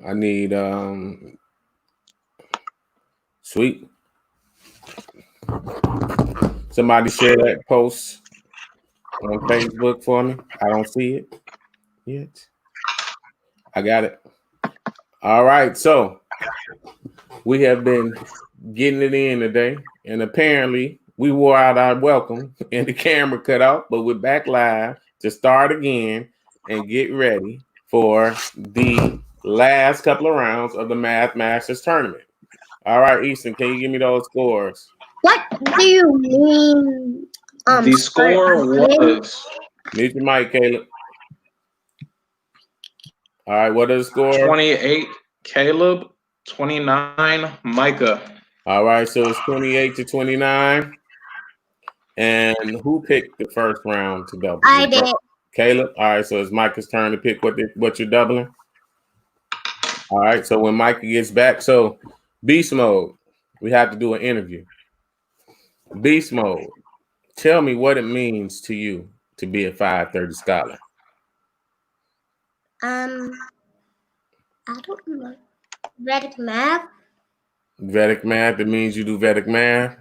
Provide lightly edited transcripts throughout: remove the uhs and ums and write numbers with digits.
I need sweet. Somebody share that post on Facebook for me. I don't see it yet. I got it. All right, so we have been getting it in today, and apparently we wore out our welcome and the camera cut out, but we're back live to start again and get ready for the last couple of rounds of the Math Masters tournament. All right, Easton, can you give me those scores? What do you mean? The score was Mute your mic, Caleb. All right, what is the score? 28 Caleb, 29 Micah. All right, so it's 28-29. And who picked the first round to double? I did. Caleb. All right, so it's Micah's turn to pick what you're doubling. All right, so when Micah gets back, so beast mode, we have to do an interview. Beast mode, tell me what it means to you to be a 530 scholar. I don't know. Vedic math. Vedic math, it means you do Vedic math.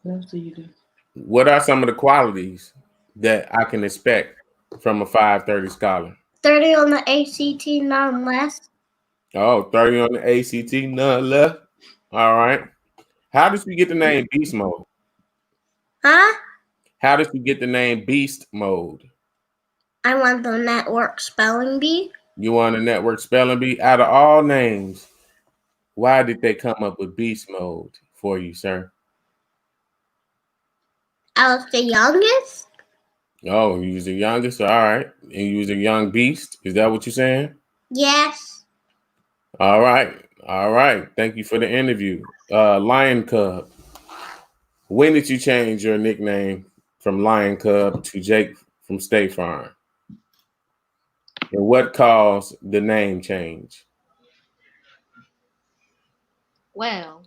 What else do you do? What are some of the qualities that I can expect from a 530 scholar? 30 on the ACT, none less. Oh, 30 on the ACT, none left. All right. How did you get the name Beast Mode? Huh? How did you get the name Beast Mode? I want the network spelling bee. You want a network spelling bee? Out of all names, why did they come up with Beast Mode for you, sir? I was the youngest. Oh, you was the youngest? All right. And you was a young beast? Is that what you're saying? Yes. All right. All right. Thank you for the interview. Lion Cub. When did you change your nickname from Lion Cub to Jake from State Farm? And what caused the name change? Well,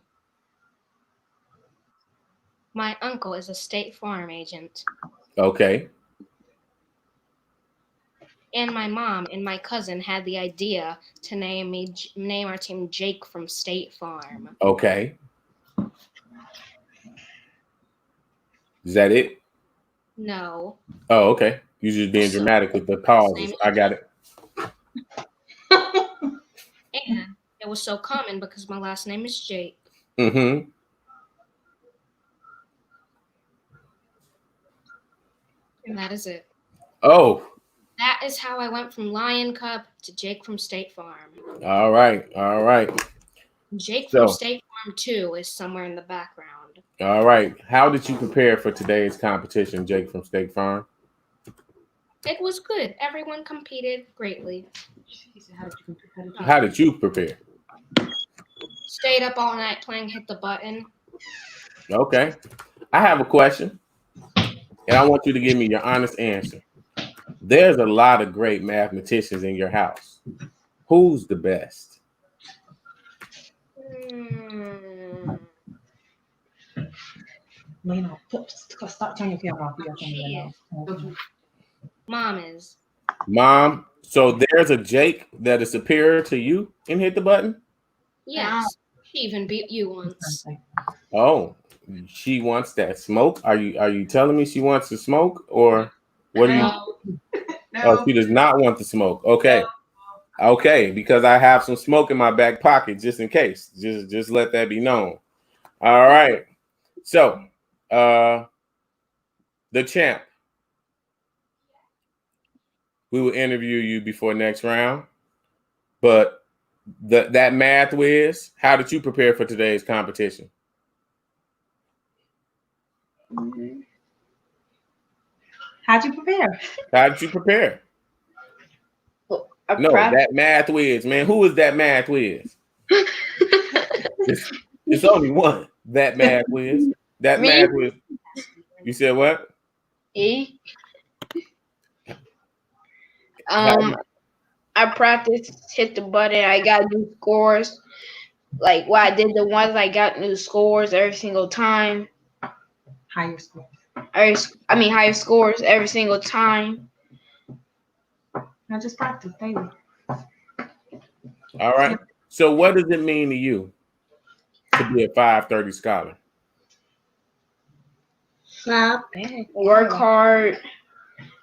my uncle is a State Farm agent. Okay. And my mom and my cousin had the idea to name our team Jake from State Farm. Okay. Is that it? No. Oh, okay. You're just being dramatic with the pauses. I got it. And it was so common because my last name is Jake. Mm-hmm. And that is it. Oh. That is how I went from Lion Cub to Jake from State Farm. All right. All right. Jake from State Farm 2 is somewhere in the background. All right. How did you prepare for today's competition, Jake from State Farm? It was good. Everyone competed greatly. How did you prepare? Stayed up all night playing Hit the Button. Okay. I have a question, and I want you to give me your honest answer. There's a lot of great mathematicians in your house. Who's the best? Stop turning your camera off. Mom is. Mom, so there's a Jake that is superior to you in Hit the Button? Yes. She even beat you once. Oh, she wants that smoke? Are you telling me she wants to smoke, or what do you? No. Oh, she does not want the smoke. Okay. Okay, because I have some smoke in my back pocket just in case. Just let that be known. All right. So, the champ. We will interview you before next round. But that math whiz, how did you prepare for today's competition? How'd you prepare? How did you prepare? No, that math whiz, man. Who is that math whiz? It's only one. That math whiz. That Me? math whiz. You said what? E. I practiced, hit the button, I got new scores. Like what I did the ones I got new scores every single time. Higher score. Higher scores every single time. Now just practice daily. All right. So what does it mean to you to be a 530 scholar? Not Work hard,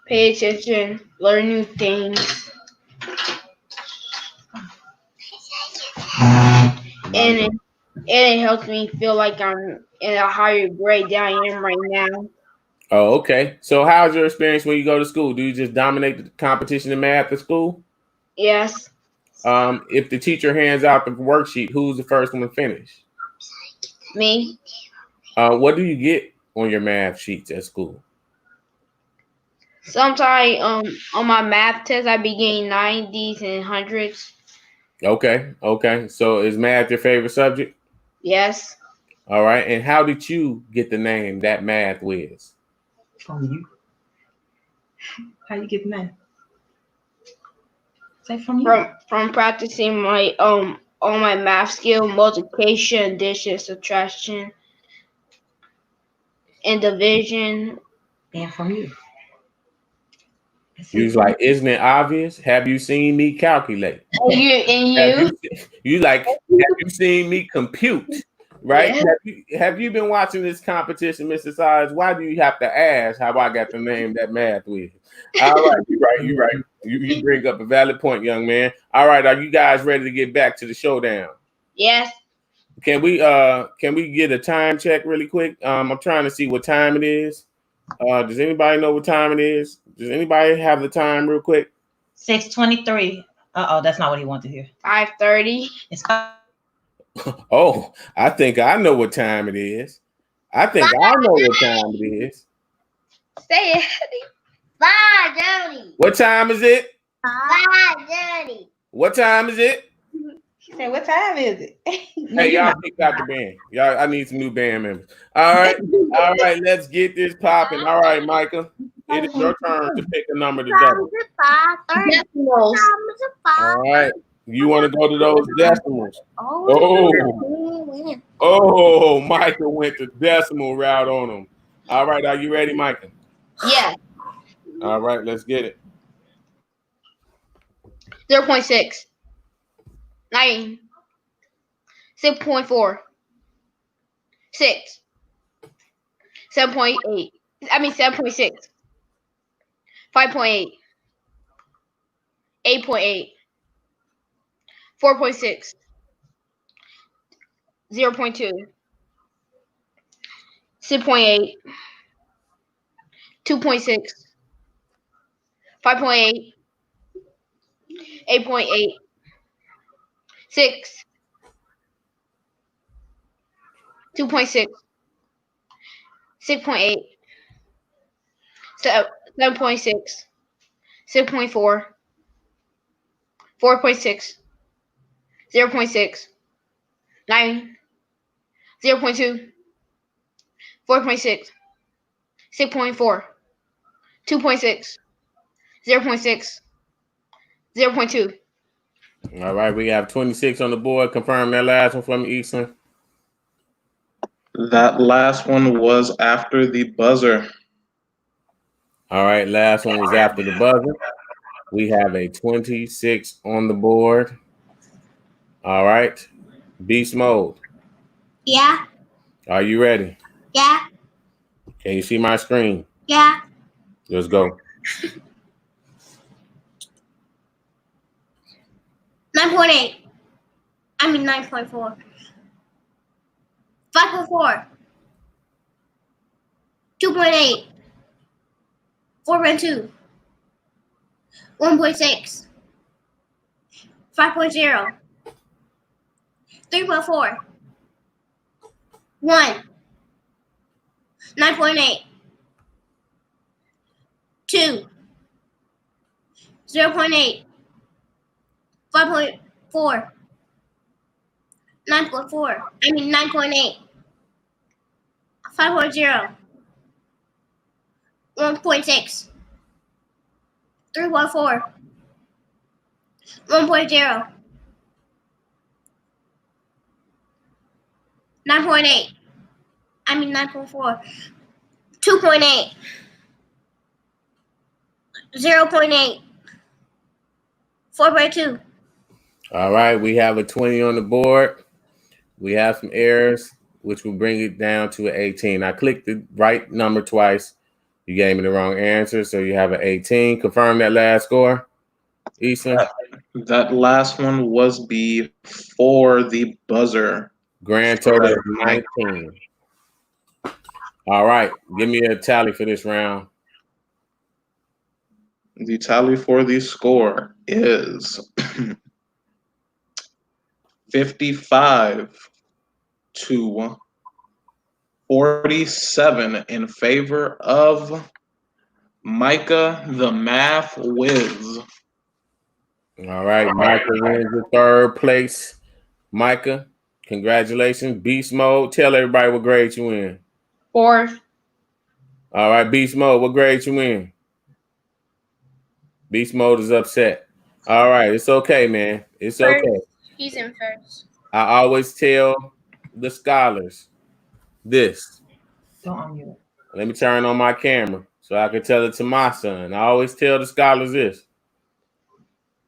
pay attention, learn new things, and it helps me feel like I'm in a higher grade than I am right now. Oh, okay. So how's your experience when you go to school? Do you just dominate the competition in math at school? Yes, If the teacher hands out the worksheet, who's the first one to finish? me. What do you get on your math sheets at school? Sometimes on my math test I be getting 90s and hundreds. Okay. So is math your favorite subject? Yes. All right. And how did you get the name That Math Whiz? From you. How you get the name? Say from you. From practicing my all my math skill, multiplication, addition, subtraction, and division. And from you. You was like, isn't it obvious? Have you seen me calculate? And you. Have you seen me compute? Right? Yeah. Have you been watching this competition, Mr. Sides? Why do you have to ask how I got the name That Math Whiz? All right, you're right. You bring up a valid point, young man. All right, are you guys ready to get back to the showdown? Yes. Can we get a time check really quick? I'm trying to see what time it is. Does anybody know what time it is? Does anybody have the time real quick? 6:23. That's not what he wanted to hear. 5:30. It's Oh, I think I know what time it is. I think I know what time it is. Say it. 5:30. What time is it? 5:30. What time is it? She said, "What time is it?" Hey, y'all pick out the band. Y'all, I need some new band members. All right, let's get this popping. All right, Micah, it is your turn to pick a number to double. 5:30. Decimals. All right, you want to go to those decimals? Oh. Oh, Micah went the decimal route on them. All right, are you ready, Micah? Yeah. All right, let's get it. 0.6. 9. 6.4. 6. 7.8. 7.6. 5.8. 8.8. 4.6. 0.2. 6.8. 2.6. 5.8. 8.8. 6. 2.6. 6.8. 7.6. 6.4. 4.6. 0.6. 9. 0.2. 4.6. 6.4. 2.6. 0.6. 0.2. All right, we have 26 on the board. Confirm that last one for me, Easton. That last one was after the buzzer. All right, last one was after the buzzer. We have a 26 on the board. All right, beast mode. Yeah. Are you ready? Yeah. Can you see my screen? Yeah. Let's go. 9.8. 9.4. 5.4. 2.8. 4.2. 1.6. 5.0. 3.4. 1. 9.8. 2. 0.8. 5.4. 9.4. 9.8. 5.0. 1.6. 3.4. 1.0. 9.8. I mean 9.4. 2.8. 0.8. 4.2. All right, we have a 20 on the board. We have some errors, which will bring it down to an 18. I clicked the right number twice. You gave me the wrong answer, so you have an 18. Confirm that last score, Easton. That last one was before the buzzer. Grand total of 19. All right, give me a tally for this round. The tally for the score is 55 to 47 in favor of Micah the Math Whiz. All right, Micah wins the third place. Micah, congratulations. Beast Mode, tell everybody what grade you in. 4. All right, Beast Mode, what grade you in? Beast Mode is upset. All right, it's okay, man. It's okay. He's in first. I always tell the scholars this. Don't unmute. Let me turn on my camera so I can tell it to my son. I always tell the scholars this.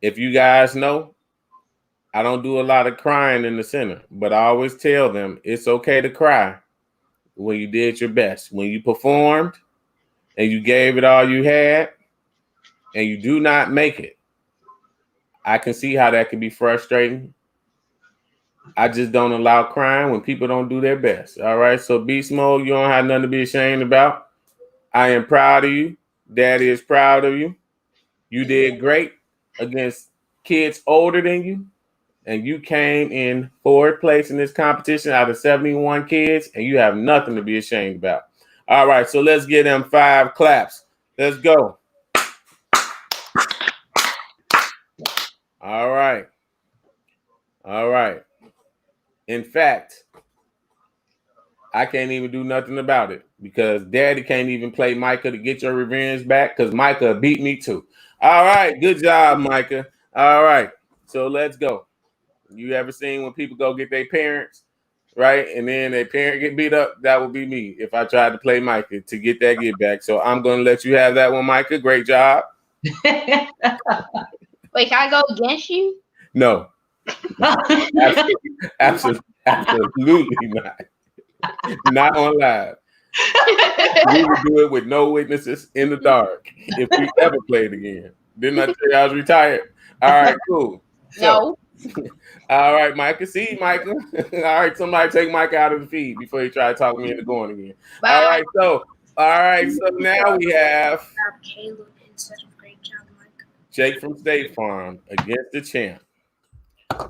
If you guys know, I don't do a lot of crying in the center, but I always tell them it's okay to cry when you did your best, when you performed and you gave it all you had and you do not make it. I can see how that can be frustrating. I just don't allow crying when people don't do their best. All right. So Beast Mode, you don't have nothing to be ashamed about. I am proud of you. Daddy is proud of you. You did great against kids older than you. And you came in fourth place in this competition out of 71 kids, and you have nothing to be ashamed about. All right. So let's get them 5 claps. Let's go. All right. All right. In fact, I can't even do nothing about it because Daddy can't even play Micah to get your revenge back because Micah beat me too. All right. Good job, Micah. All right. So let's go. You ever seen when people go get their parents, right? And then their parent get beat up? That would be me if I tried to play Micah to get that get back. So I'm going to let you have that one, Micah. Great job. Wait, can I go against you? No. Absolutely not. Not on live. We would do it with no witnesses in the dark if we ever played again. Didn't I tell you I was retired? All right, cool. So, No. all right, Micah. See, Micah. All right, somebody take Micah out of the feed before he try to talk me into going again. Bye. All right, so now we have Caleb instead of great job, Mike. Jake from State Farm against the champ.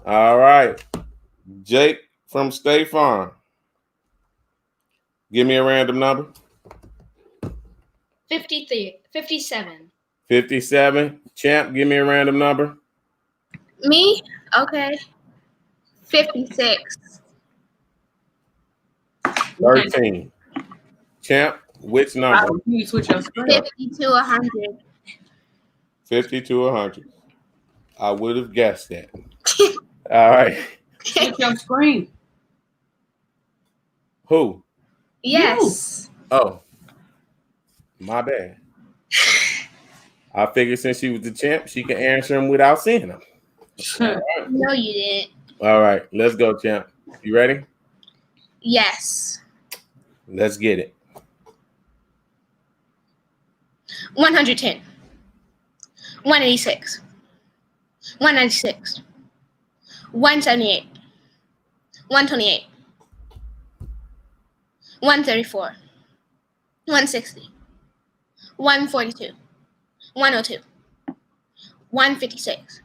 All right, Jake from State Farm. Give me a random number. 53, 57. 57. Champ, give me a random number. Me? Okay. 56. 13. Champ, which number? You switch your screen. 50 to 100. 50 to 100. I would have guessed that. All right. Switch your screen. Who? Yes. Oh, my bad. I figured since she was the champ, she could answer him without seeing him. No, you didn't. All right, let's go, champ. You ready? Yes. Let's get it. 110. 186. 196. 178. 128. 134. 160. 142. 102. 156.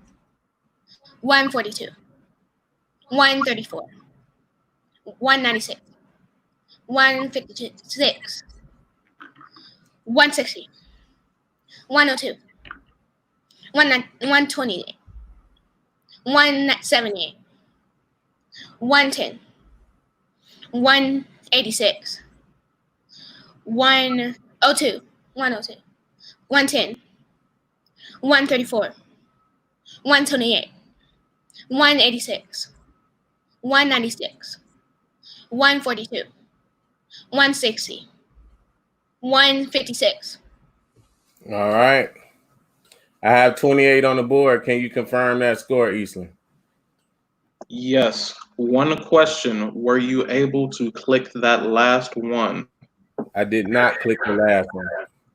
142. 134. 196. 156. 160. 102. 128. 178. 110. 186. 102. 102. 110. 134. 128, 186, 196, 142, 160, 156. All right. I have 28 on the board. Can you confirm that score, Eastland? Yes. One question. Were you able to click that last one? I did not click the last one.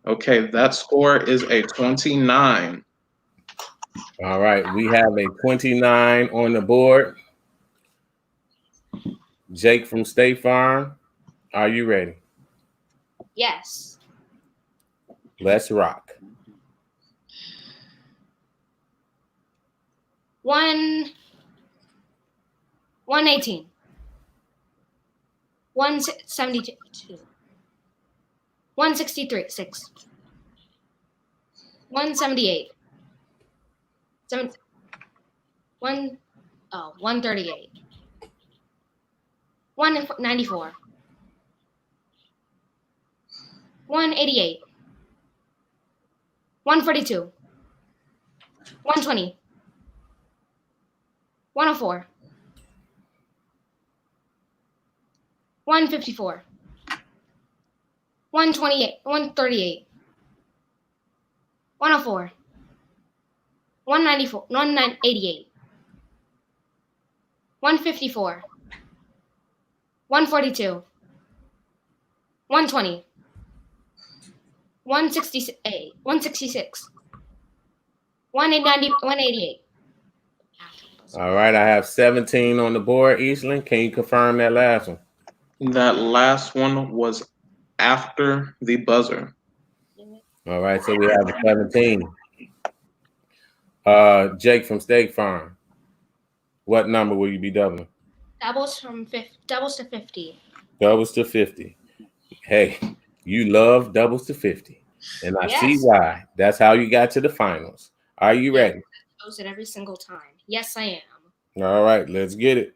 Okay, that score is a 29. All right. We have a 29 on the board. Jake from State Farm, are you ready? Yes. Let's rock. 118, 172, 163, 6, 178, 138, 194, 188, 142, 120, 104, 154, 128, 138, 104, 194, 188, 154, 142, 120, 168, 166, 188. All right. I have 17 on the board, Eastland. Can you confirm that last one? That last one was after the buzzer. All right. So we have a 17. Jake from State Farm, what number will you be doubling? Doubles to 50. Doubles to 50. Hey, you love doubles to 50. And I see Yes. why. That's how you got to the finals. Are you ready? I post it every single time. Yes, I am. All right, let's get it.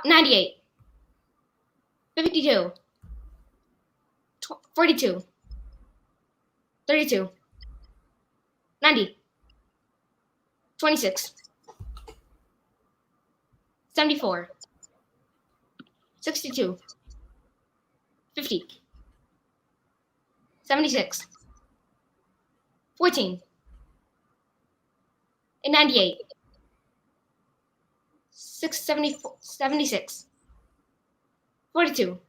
98, 52, 42, 32, 90, 26, 74, 62, 50, 76, 14, and 98, 76, 42,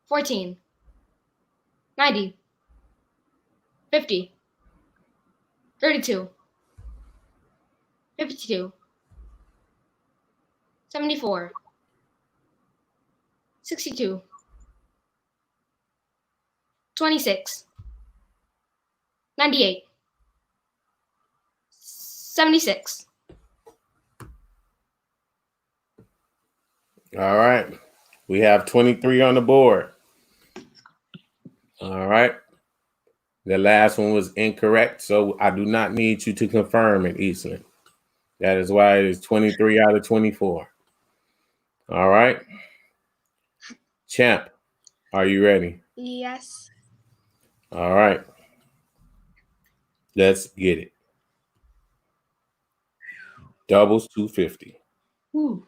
14, 90, 50, 32, 52, 74, 62, 26, 98, 76. All right. We have 23 on the board. All right. The last one was incorrect, so I do not need you to confirm it, Eastland. That is why it is 23 out of 24. All right. Champ, are you ready? Yes. All right. Let's get it. Doubles 250. Ooh.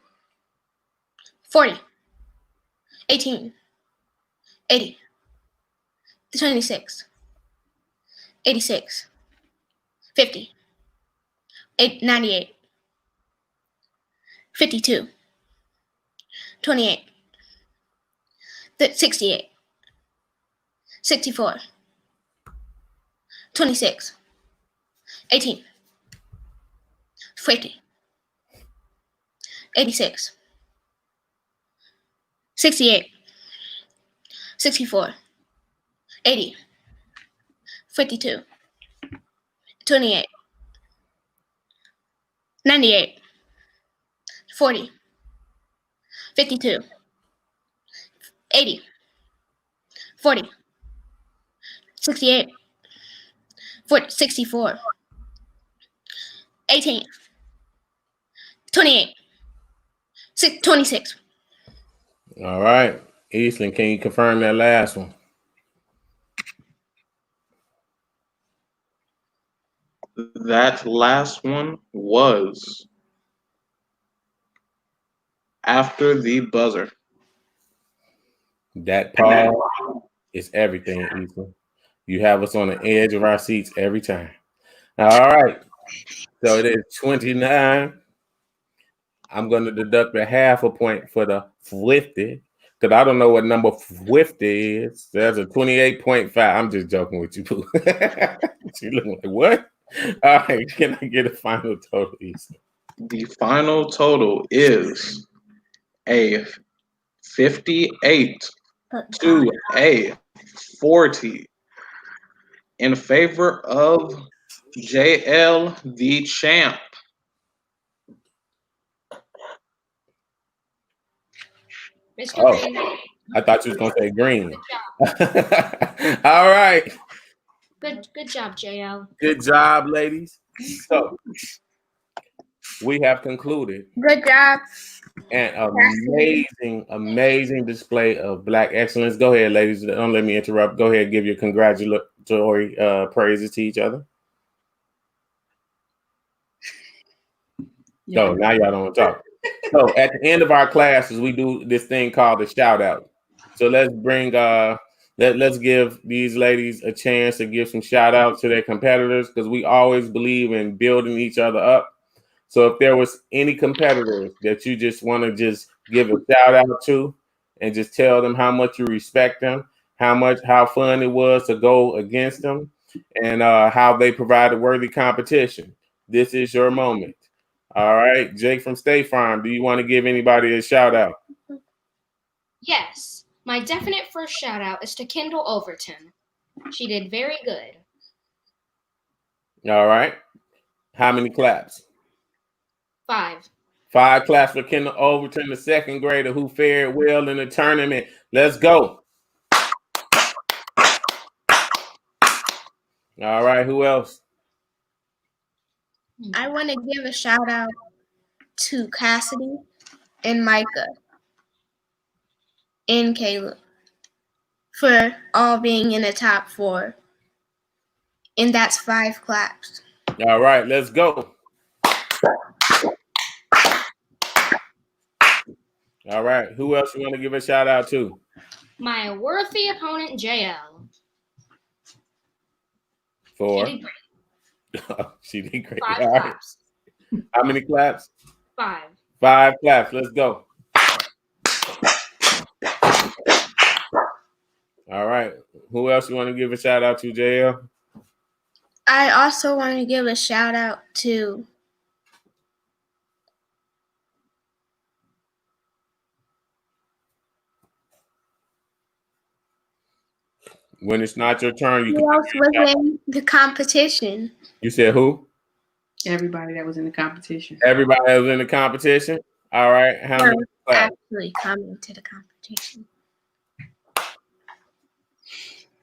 40, 18, 80, 26, 86, 50, 98, 52, 28, 68, 64, 26, 18, 50, 86, 68, 64, 80, 52, 28, 98, 40, 52, 80, 40, 68, 40, 64, 18, 28, 26. All right. Eastland, can you confirm that last one? That last one was after the buzzer. That pause is everything, Ethan. You have us on the edge of our seats every time. All right. So it is 29. I'm going to deduct a half a point for the 50 because I don't know what number 50 is. There's a 28.5. I'm just joking with you, Pooh. She looking like, what? All right. Can I get a final total, Ethan? The final total is a 58 to a 40 in favor of JL, the champ. Mr. Oh. Green, I thought you was going to say green. All right. good job, JL. Good job, ladies. So we have concluded Good job. an amazing display of Black excellence. Go ahead, ladies. Don't let me interrupt. Go ahead, give your congratulatory praises to each other. So now y'all don't want to talk. So at the end of our classes, we do this thing called a shout out. So let's bring let's give these ladies a chance to give some shout outs to their competitors because we always believe in building each other up. So if there was any competitors that you just want to just give a shout out to and just tell them how much you respect them, how fun it was to go against them, and how they provided worthy competition, this is your moment. All right, Jake from State Farm, do you want to give anybody a shout out? Yes, my definite first shout out is to Kendall Overton. She did very good. All right. How many claps? 5. 5 claps for Kendall Overton, the second grader who fared well in the tournament. Let's go. All right, who else? I want to give a shout out to Cassidy and Micah and Caleb for all being in the top 4. And that's 5 claps. All right, let's go. All right, who else you want to give a shout out to? My worthy opponent, JL. For? She did great. She did great. 5 All right. claps. How many claps? 5. 5 claps. Let's go. All right. Who else you want to give a shout out to, JL? I also want to give a shout out to When it's not your turn, you who can. else was in the competition. You said who? Everybody that was in the competition. Everybody that was in the competition. All right. How many claps? Actually coming to the competition.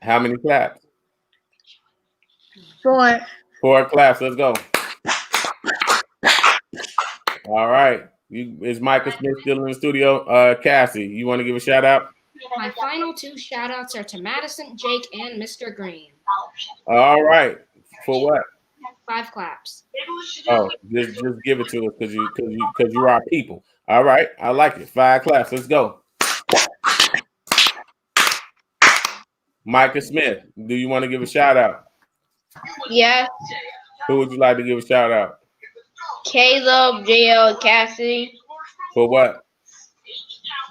How many claps? 4. 4 claps. Let's go. All right. Is Micah Smith still in the studio? Cassie, you want to give a shout out? My final 2 shout outs are to Madison, Jake, and Mr. Green. All right. For what? 5 claps. Oh, just give it to us because you're our people. All right. I like it. 5 claps. Let's go. Micah Smith, do you want to give a shout out? Yes. Who would you like to give a shout out? Caleb, JL, Cassidy, For what?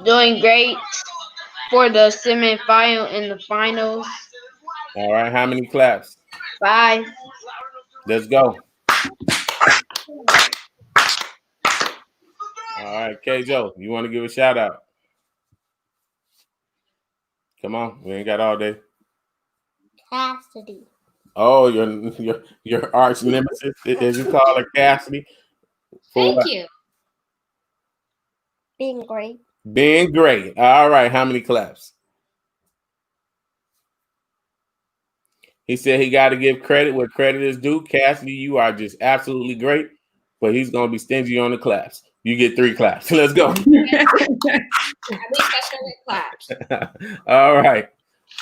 doing great for the semifinal and the finals. All right. How many claps? 5. Let's go. All right. K. Joe, you want to give a shout out? Come on. We ain't got all day. Cassidy. Oh, your arch nemesis, as you call her, Cassidy. For Thank what? you. Being great. Being great. All right. How many claps? He said he got to give credit where credit is due. Cassidy, you are just absolutely great, but he's going to be stingy on the claps. You get 3 claps. Let's go. At least that's 7 claps. All right.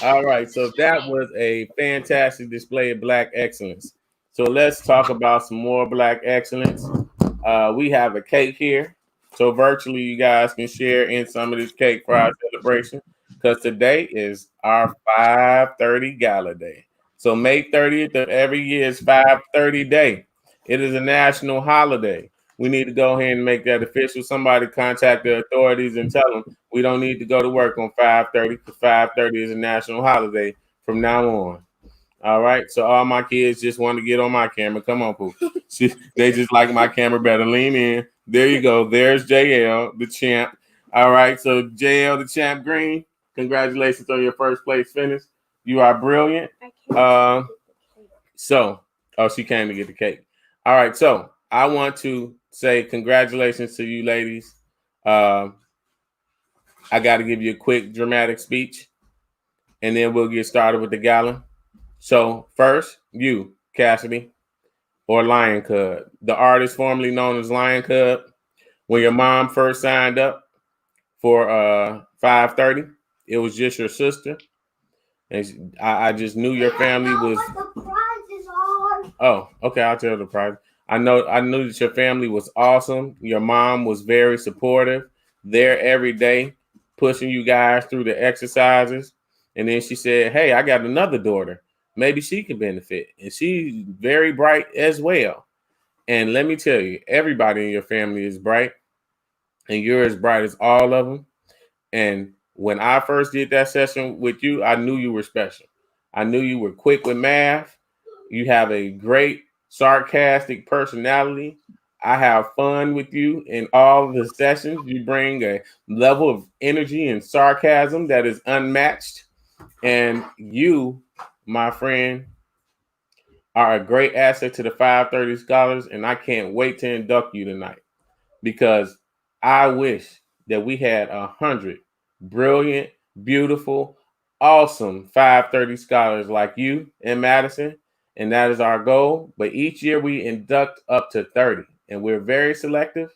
All right. So that was a fantastic display of Black excellence. So let's talk about some more Black excellence. We have a cake here. So virtually you guys can share in some of this cake for our celebration because today is our 530 gala day. So May 30th of every year is 530 day. It is a national holiday. We need to go ahead and make that official. Somebody contact the authorities and tell them we don't need to go to work on 530 because 530 is a national holiday from now on. All right. So all my kids just want to get on my camera. Come on, Pooh. They just like my camera better. Lean in. There you go. There's JL, the champ. All right. So JL, the champ Green, congratulations on your first place finish. You are brilliant. She came to get the cake. All right. So I want to say congratulations to you ladies. I got to give you a quick dramatic speech, and then we'll get started with the gala. So first, you, Cassidy, or Lion Cub, the artist formerly known as Lion Cub. When your mom first signed up for 530, it was just your sister, and I just knew your family was. Oh, okay, I'll tell the prize. I knew that your family was awesome. Your mom was very supportive, there every day, pushing you guys through the exercises. And then she said, "Hey, I got another daughter. Maybe she can benefit." And she's very bright as well. And let me tell you, everybody in your family is bright, and you're as bright as all of them. And when I first did that session with you, I knew you were special. I knew you were quick with math. You have a great sarcastic personality. I have fun with you in all of the sessions. You bring a level of energy and sarcasm that is unmatched. And you, my friend, are a great asset to the 530 Scholars, and I can't wait to induct you tonight because I wish that we had 100 brilliant, beautiful, awesome 530 Scholars like you in Madison, and that is our goal. But each year we induct up to 30, and we're very selective,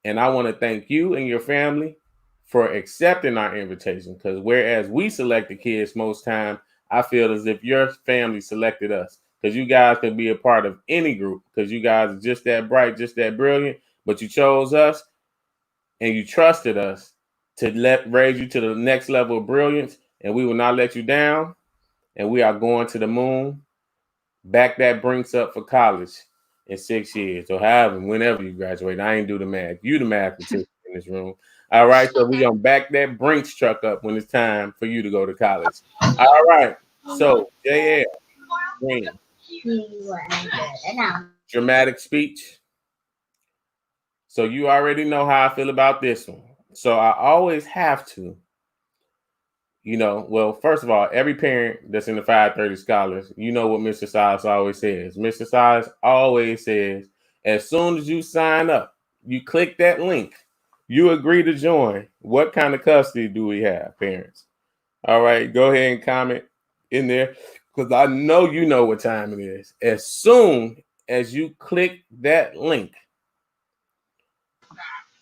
and I want to thank you and your family for accepting our invitation because whereas we select the kids most time, I feel as if your family selected us because you guys could be a part of any group because you guys are just that bright, just that brilliant, but you chose us and you trusted us to raise you to the next level of brilliance, and we will not let you down, and we are going to the moon. Back that Brinks up for college in 6 years or however, whenever you graduate. I ain't do the math. You the mathematician in this room. All right, so we're going to back that Brinks truck up when it's time for you to go to college. All right, so JL Green, dramatic speech. So you already know how I feel about this one. So I always have to, well, first of all, every parent that's in the 530 Scholars, you know what Mr. Silas always says. Mr. Silas always says, as soon as you sign up, you click that link, you agree to join. What kind of custody do we have, parents? All right, go ahead and comment in there because I know you know what time it is. As soon as you click that link,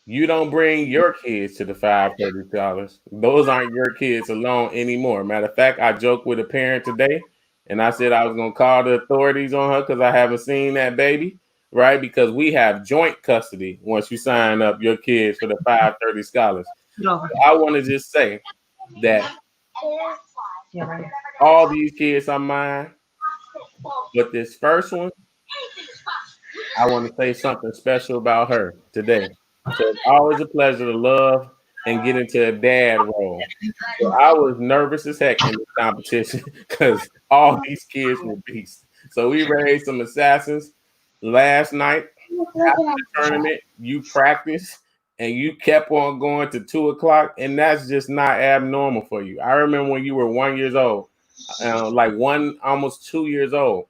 you don't bring your kids to the 530 Scholars. Those aren't your kids alone anymore. Matter of fact, I joked with a parent today, and I said I was going to call the authorities on her because I haven't seen that baby, right? Because we have joint custody once you sign up your kids for the 530 Scholars. So I want to just say that all these kids are mine, but this first one, I want to say something special about her today. So it's always a pleasure to love and get into a dad role. So I was nervous as heck in this competition because all these kids were beasts. So we raised some assassins last night after the tournament. You practiced and you kept on going to 2:00, and that's just not abnormal for you. I remember when you were 1 year old, almost 2 years old,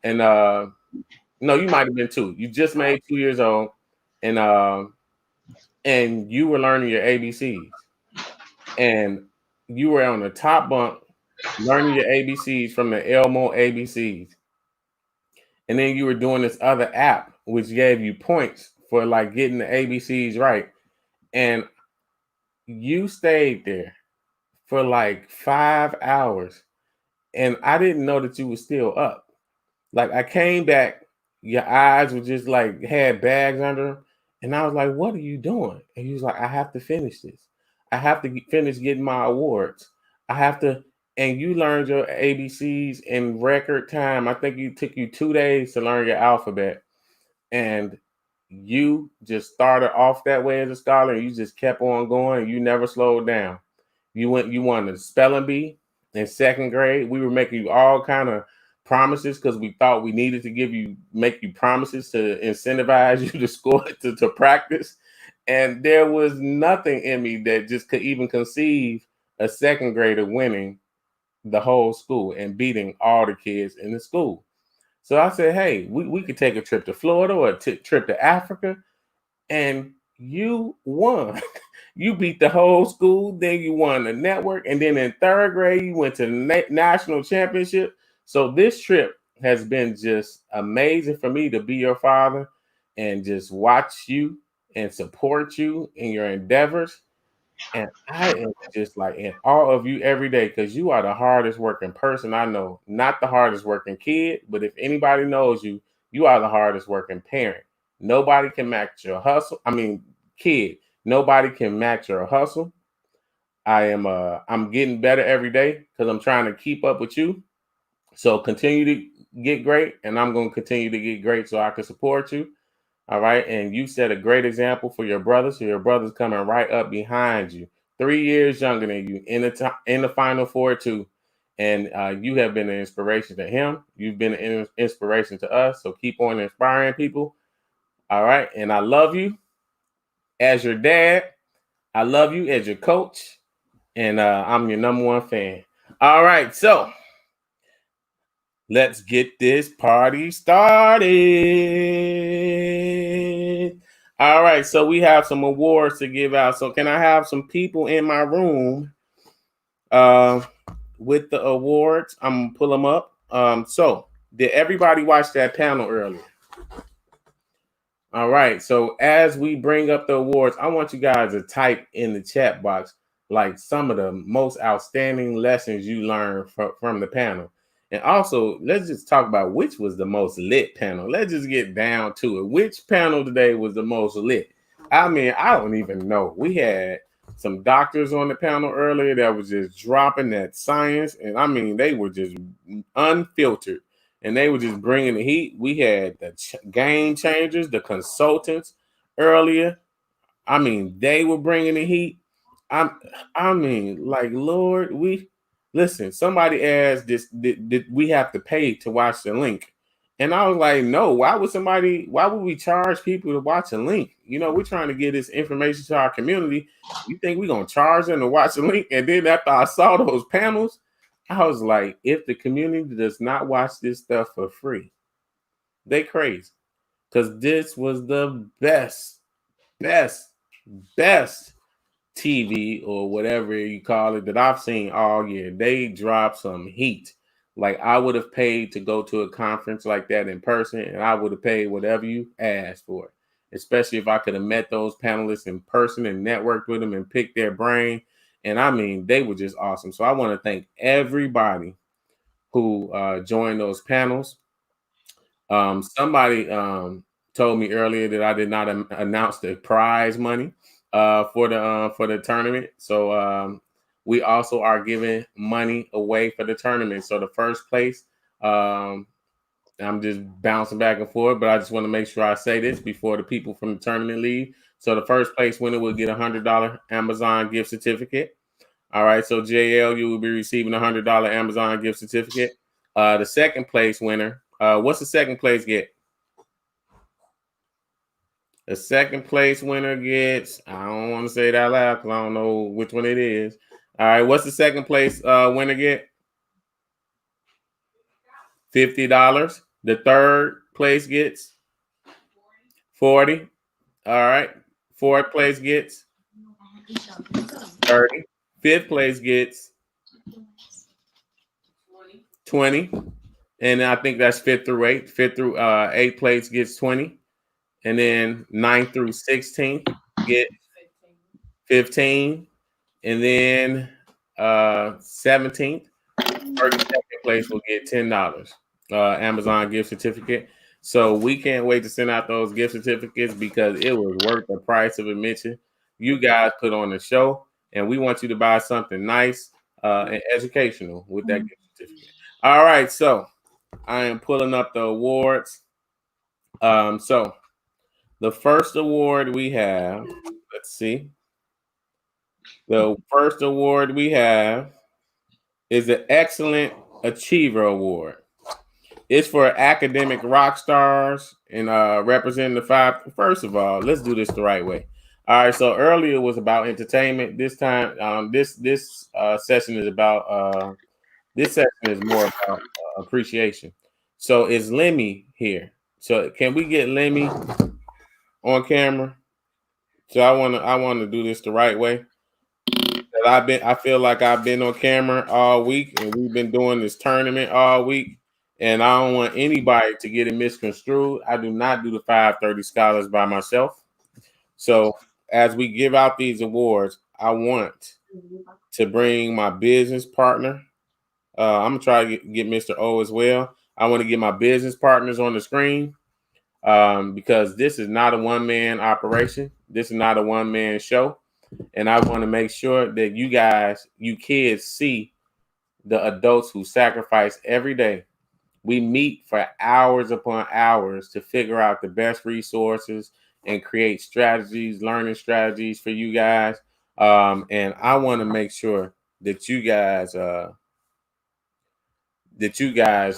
and no, you might have been 2. You just made 2 years old, and you were learning your ABCs, and you were on the top bunk learning your ABCs from the Elmo ABCs, and then you were doing this other app which gave you points for like getting the ABCs right, and you stayed there for like 5 hours, and I didn't know that you were still up. Like I came back, your eyes were just like had bags under them. And I was like, what are you doing? And he was like, I have to finish this. I have to finish getting my awards. I have to, and you learned your ABCs in record time. I think it took you 2 days to learn your alphabet. And you just started off that way as a scholar and you just kept on going and you never slowed down. You won the spelling bee in second grade. We were making you all kind of promises because we thought we needed to make you promises to incentivize you to score to practice. And there was nothing in me that just could even conceive a second grader winning the whole school and beating all the kids in the school. So I said, hey, we could take a trip to Florida or a trip to Africa. And you won. You beat the whole school. Then you won the network. And then in third grade, you went to the national championship. So this trip has been just amazing for me to be your father and just watch you and support you in your endeavors. And I am just like in awe of you every day because you are the hardest working person I know. Not the hardest working kid, but if anybody knows you, you are the hardest working parent. Nobody can match your hustle. I mean, kid, nobody can match your hustle. I'm getting better every day because I'm trying to keep up with you. So continue to get great, and I'm going to continue to get great so I can support you. All right. And you set a great example for your brothers. So your brother's coming right up behind you, 3 years younger than you in the Final Four too. And you have been an inspiration to him. You've been an inspiration to us. So keep on inspiring people. All right. And I love you as your dad. I love you as your coach. And I'm your number one fan. All right. So let's get this party started. All right, so we have some awards to give out. So can I have some people in my room with the awards? I'm going to pull them up. So did everybody watch that panel earlier? All right, so as we bring up the awards, I want you guys to type in the chat box like some of the most outstanding lessons you learned from the panel. And also, let's just talk about which was the most lit panel. Let's just get down to it. Which panel today was the most lit? I mean, I don't even know. We had some doctors on the panel earlier that was just dropping that science. And I mean, they were just unfiltered. And they were just bringing the heat. We had the game changers, the consultants earlier. I mean, they were bringing the heat. I mean, like, Lord, listen, somebody asked this, did we have to pay to watch the link? And I was like, no, why would we charge people to watch a link? You know, we're trying to get this information to our community. You think we're going to charge them to watch the link? And then after I saw those panels, I was like, if the community does not watch this stuff for free, they crazy. Because this was the best TV or whatever you call it that I've seen all year. They dropped some heat. Like I would have paid to go to a conference like that in person, and I would have paid whatever you asked for, especially if I could have met those panelists in person and networked with them and picked their brain. And I mean, they were just awesome. So I want to thank everybody who joined those panels. Somebody told me earlier that I did not announce the prize money for the tournament. So we also are giving money away for the tournament. So the first place, I'm just bouncing back and forth, but I just want to make sure I say this before the people from the tournament leave. So the first place winner will get $100 Amazon gift certificate. All right, so JL, you will be receiving $100 Amazon gift certificate. The second place winner, what's the second place get? The second place winner gets, I don't want to say that loud because I don't know which one it is. All right, what's the second place winner get? $50. The third place gets $40. All right, fourth place gets $30. Fifth place gets $20. And I think that's 5th through 8th. 5th through 8th place gets $20. And then 9th through 16th get $15. And then 17th, 32nd place will get $10. Amazon gift certificate. So we can't wait to send out those gift certificates because it was worth the price of admission. You guys put on the show, and we want you to buy something nice and educational with that gift certificate. All right, so I am pulling up the awards. So the first award we have, let's see. The first award we have is the Excellent Achiever Award. It's for academic rock stars and representing the five. First of all, let's do this the right way. All right. So earlier was about entertainment. This time, this session is about. This session is more about appreciation. So is Lemmy here? So can we get Lemmy on camera? So I want to do this the right way. I feel like I've been on camera all week, and we've been doing this tournament all week. And I don't want anybody to get it misconstrued. I do not do the 530 Scholars by myself. So as we give out these awards, I want to bring my business partner. I'm gonna try to get Mr. O as well. I want to get my business partners on the screen because this is not a one-man operation. This is not a one-man show. And I want to make sure that you kids see the adults who sacrifice every day. We meet for hours upon hours to figure out the best resources and create strategies, learning strategies for you guys. And I want to make sure that you guys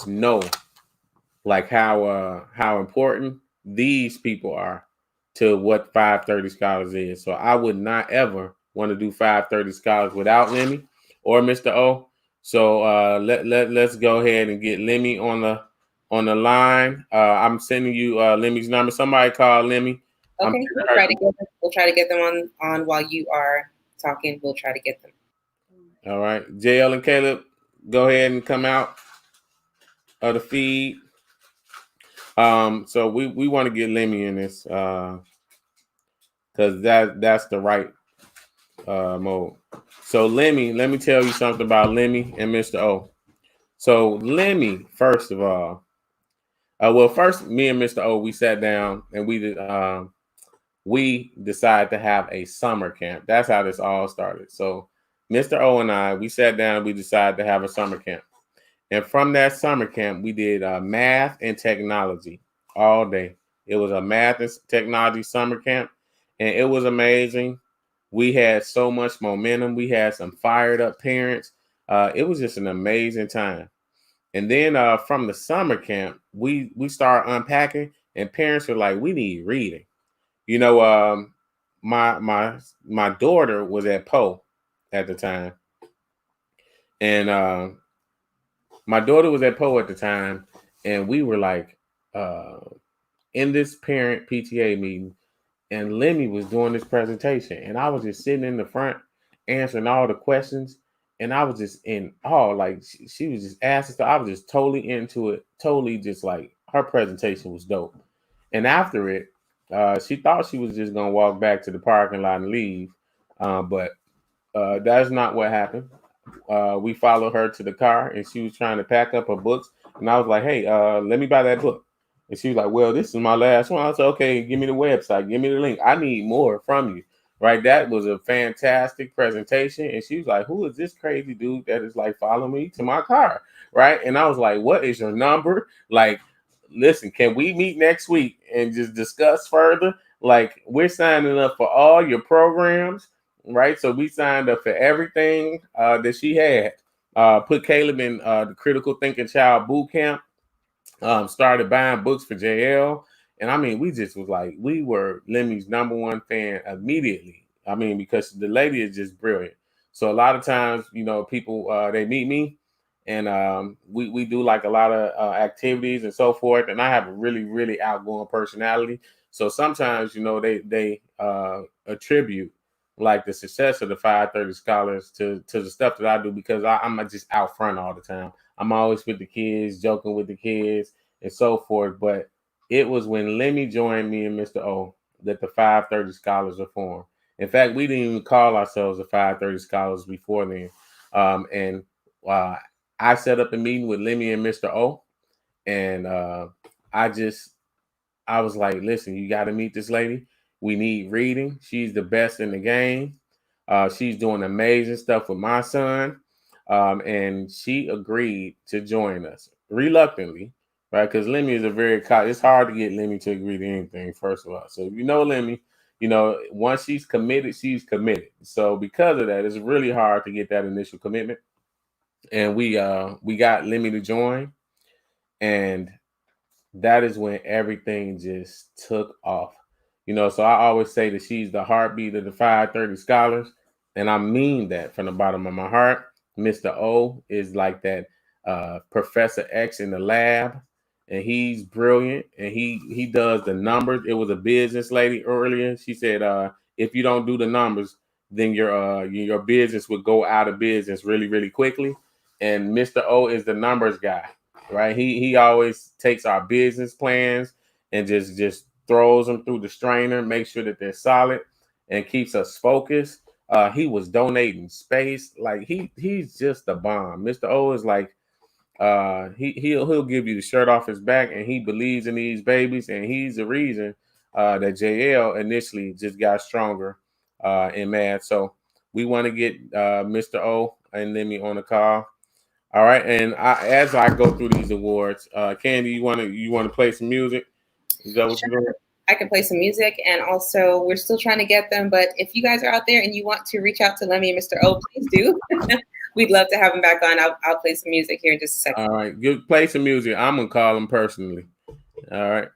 know like how important these people are to what 530 Scholars is. So I would not ever want to do 530 Scholars without Lemmy or Mr. O. So let's go ahead and get Lemmy on the line. I'm sending you Lemmy's number. Somebody call Lemmy. Okay, we'll try to get them on while you are talking. We'll try to get them. All right, JL and Caleb, go ahead and come out of the feed. So we want to get Lemmy in this because that's the right mode. So Lemmy, let me tell you something about Lemmy and Mr. O. So Lemmy, first of all, first me and Mr. O, we sat down and we decided to have a summer camp. That's how this all started. So Mr. O and I, we sat down, we decided to have a summer camp. And from that summer camp, we did math and technology all day. It was a math and technology summer camp, and it was amazing. We had so much momentum. We had some fired up parents. It was just an amazing time. And then from the summer camp, we started unpacking, and parents were like, "We need reading." You know, my daughter was at Poe at the time, and my daughter was at Poe at the time, and we were like in this parent PTA meeting, and Lemmy was doing this presentation, and I was just sitting in the front answering all the questions, and I was just in awe. Like she was just asking stuff. I was just totally into it, totally just like her presentation was dope. And after it, she thought she was just gonna walk back to the parking lot and leave, but that's not what happened. We followed her to the car, and she was trying to pack up her books, and I was like, "Hey, let me buy that book." And she was like, "Well, this is my last one." I said, "Okay, give me the website, give me the link. I need more from you." Right? That was a fantastic presentation. And she was like, "Who is this crazy dude that is like following me to my car?" Right? And I was like, "What is your number? Like, listen, can we meet next week and just discuss further? Like, we're signing up for all your programs." Right, so we signed up for everything that she had. Put Caleb in the Critical Thinking Child Boot Camp. Started buying books for JL, and I mean, we just was like, we were Lemmy's number one fan immediately. I mean, because the lady is just brilliant. So a lot of times, you know, people they meet me, and we do like a lot of activities and so forth. And I have a really outgoing personality, so sometimes, you know, they attribute like the success of the 530 Scholars to the stuff that I do because I'm just out front all the time. I'm always with the kids, joking with the kids and so forth. But it was when Lemmy joined me and Mr. O that the 530 Scholars were formed. In fact, we didn't even call ourselves the 530 Scholars before then. And I set up a meeting with Lemmy and Mr. O. And I was like, listen, you got to meet this lady. We need reading. She's the best in the game. She's doing amazing stuff with my son. And she agreed to join us reluctantly, right? Because Lemmy is it's hard to get Lemmy to agree to anything, first of all. So if you know Lemmy, once she's committed, she's committed. So because of that, it's really hard to get that initial commitment. And we got Lemmy to join. And that is when everything just took off. So I always say that she's the heartbeat of the 530 Scholars. And I mean that from the bottom of my heart. Mr. O is like that Professor X in the lab. And he's brilliant. And he does the numbers. It was a business lady earlier. She said, if you don't do the numbers, then your business would go out of business really, really quickly. And Mr. O is the numbers guy. Right, he always takes our business plans and just throws them through the strainer, makes sure that they're solid, and keeps us focused. He was donating space, like he's just a bomb. Mr. O is like he'll give you the shirt off his back, and he believes in these babies, and he's the reason that JL initially just got stronger in math. So we want to get Mr. O and Lemmy on the call. All right, and as I go through these awards, Candy, you want to play some music? Is that what you're doing? I can play some music, and also we're still trying to get them. But if you guys are out there and you want to reach out to Lemmy and Mr. O, please do. We'd love to have him back on. I'll play some music here in just a second. All right, play some music. I'm gonna call him personally. All right.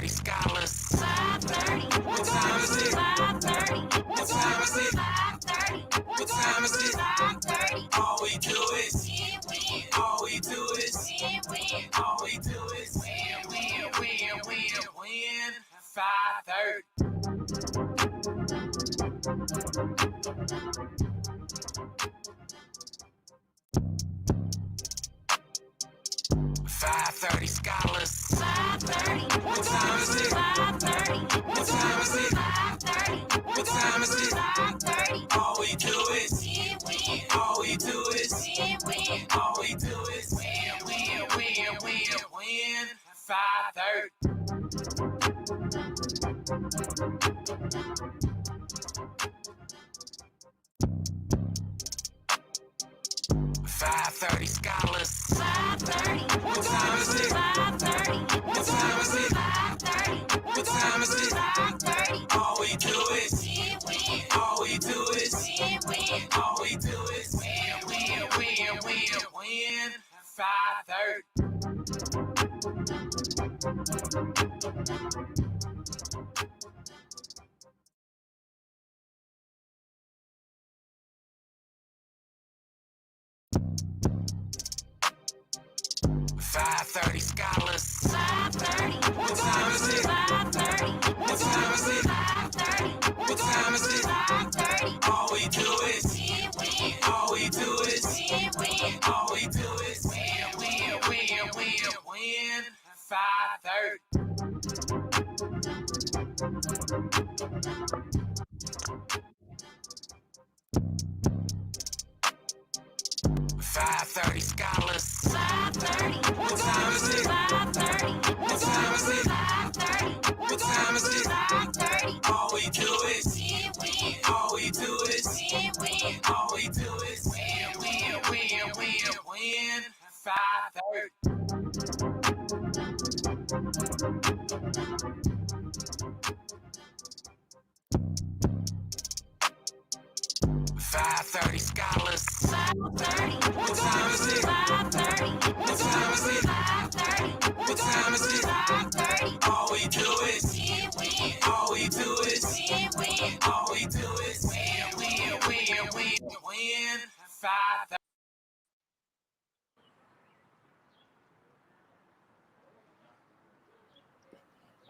Scholars. 5:30. What time is it? 5:30. What time is it? 5:30. What time is it? 5:30. All we do is win. All we do is win. All we do is win. 5:30. 5:30 Scholars. 5:30. What time is it? 5:30. What time is it? 5:30. What time is it? 5:30. All we do is win. All we do is win. All we do is win. 5:30. .530 scholars. 530. What time is it? 530. What time is it? 530. What time is it? 530. All we do is win. All we do is win. All we do is win. 530. .530 scholars. 530. What time is it? 530. What time is it? 530. What time is it? 530. All we do is win. All we do is win. All we do is win. 530. 530 scholars. 530. What time is it? 530. What time is it? 530. What time is it? 530. All we do is win. All we do is win. All we do is win. 530. 530 scholars. 530. What time is it? 530. What time is it? 530. What time is it? 530. All we do is win. All we do is win. All we do is win. 530.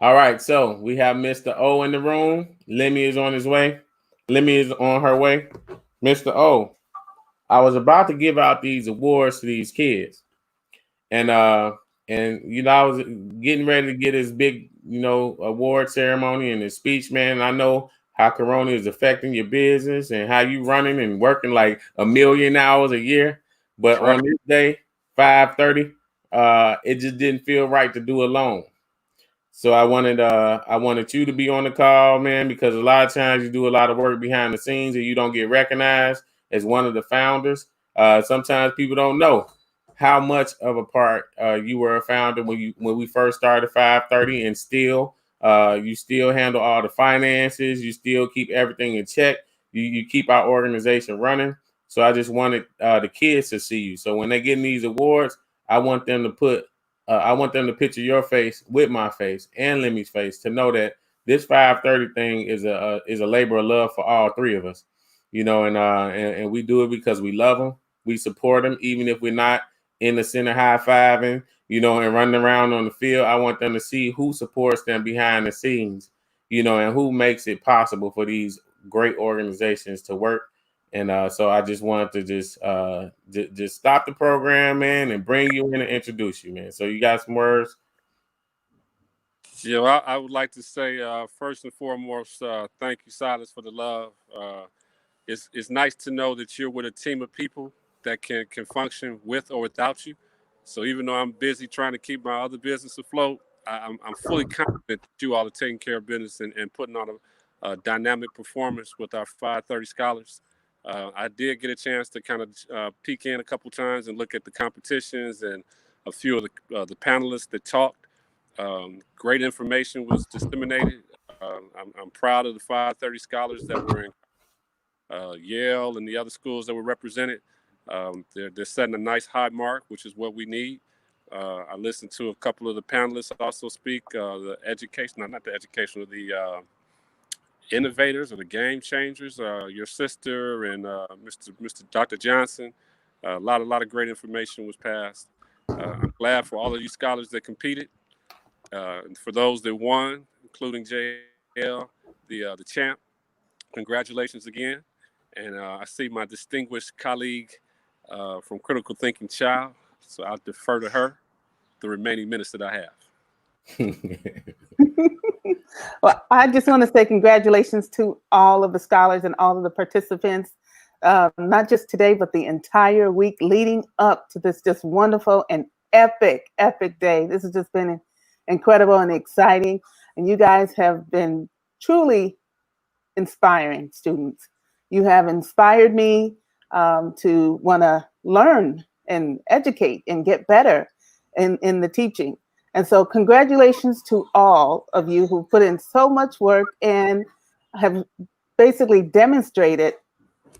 All right, so we have Mr. O in the room. Lemmy is on his way. Lemmy is on her way. Mr. O, I was about to give out these awards to these kids. And you know, I was getting ready to get his big, you know, award ceremony and his speech, man. And I know how Corona is affecting your business and how you running and working like 1 million hours a year. But on this day, 5:30, it just didn't feel right to do alone. So I wanted you to be on the call, man, because a lot of times you do a lot of work behind the scenes and you don't get recognized as one of the founders. Sometimes people don't know how much of a part you were a founder when we first started 530, and still you still handle all the finances, you still keep everything in check, you keep our organization running. So I just wanted the kids to see you. So when they get these awards, I want them to picture your face with my face and Lemmy's face to know that this 530 thing is a labor of love for all three of us, you know, and we do it because we love them, we support them, even if we're not in the center high-fiving, you know, and running around on the field. I want them to see who supports them behind the scenes, you know, and who makes it possible for these great organizations to work. And so I just wanted to just stop the program, man, and bring you in and introduce you, man. So you got some words? Yeah, well, I would like to say first and foremost, thank you, Silas, for the love. It's nice to know that you're with a team of people that can function with or without you. So even though I'm busy trying to keep my other business afloat, I'm fully confident that you all are taking care of business and putting on a dynamic performance with our 530 scholars. I did get a chance to kind of peek in a couple times and look at the competitions and a few of the panelists that talked. Great information was disseminated. I'm proud of the 530 scholars that were in Yale and the other schools that were represented. They're setting a nice high mark, which is what we need. I listened to a couple of the panelists also speak, the innovators or the game changers, your sister and Mr. Dr. Johnson. A lot of great information was passed. I'm glad for all of you scholars that competed. And for those that won, including JL, the champ, congratulations again. And I see my distinguished colleague from Critical Thinking Child, so I'll defer to her the remaining minutes that I have. Well, I just want to say congratulations to all of the scholars and all of the participants, not just today, but the entire week leading up to this just wonderful and epic day. This has just been incredible and exciting. And you guys have been truly inspiring students. You have inspired me to want to learn and educate and get better in the teaching. And so congratulations to all of you who put in so much work and have basically demonstrated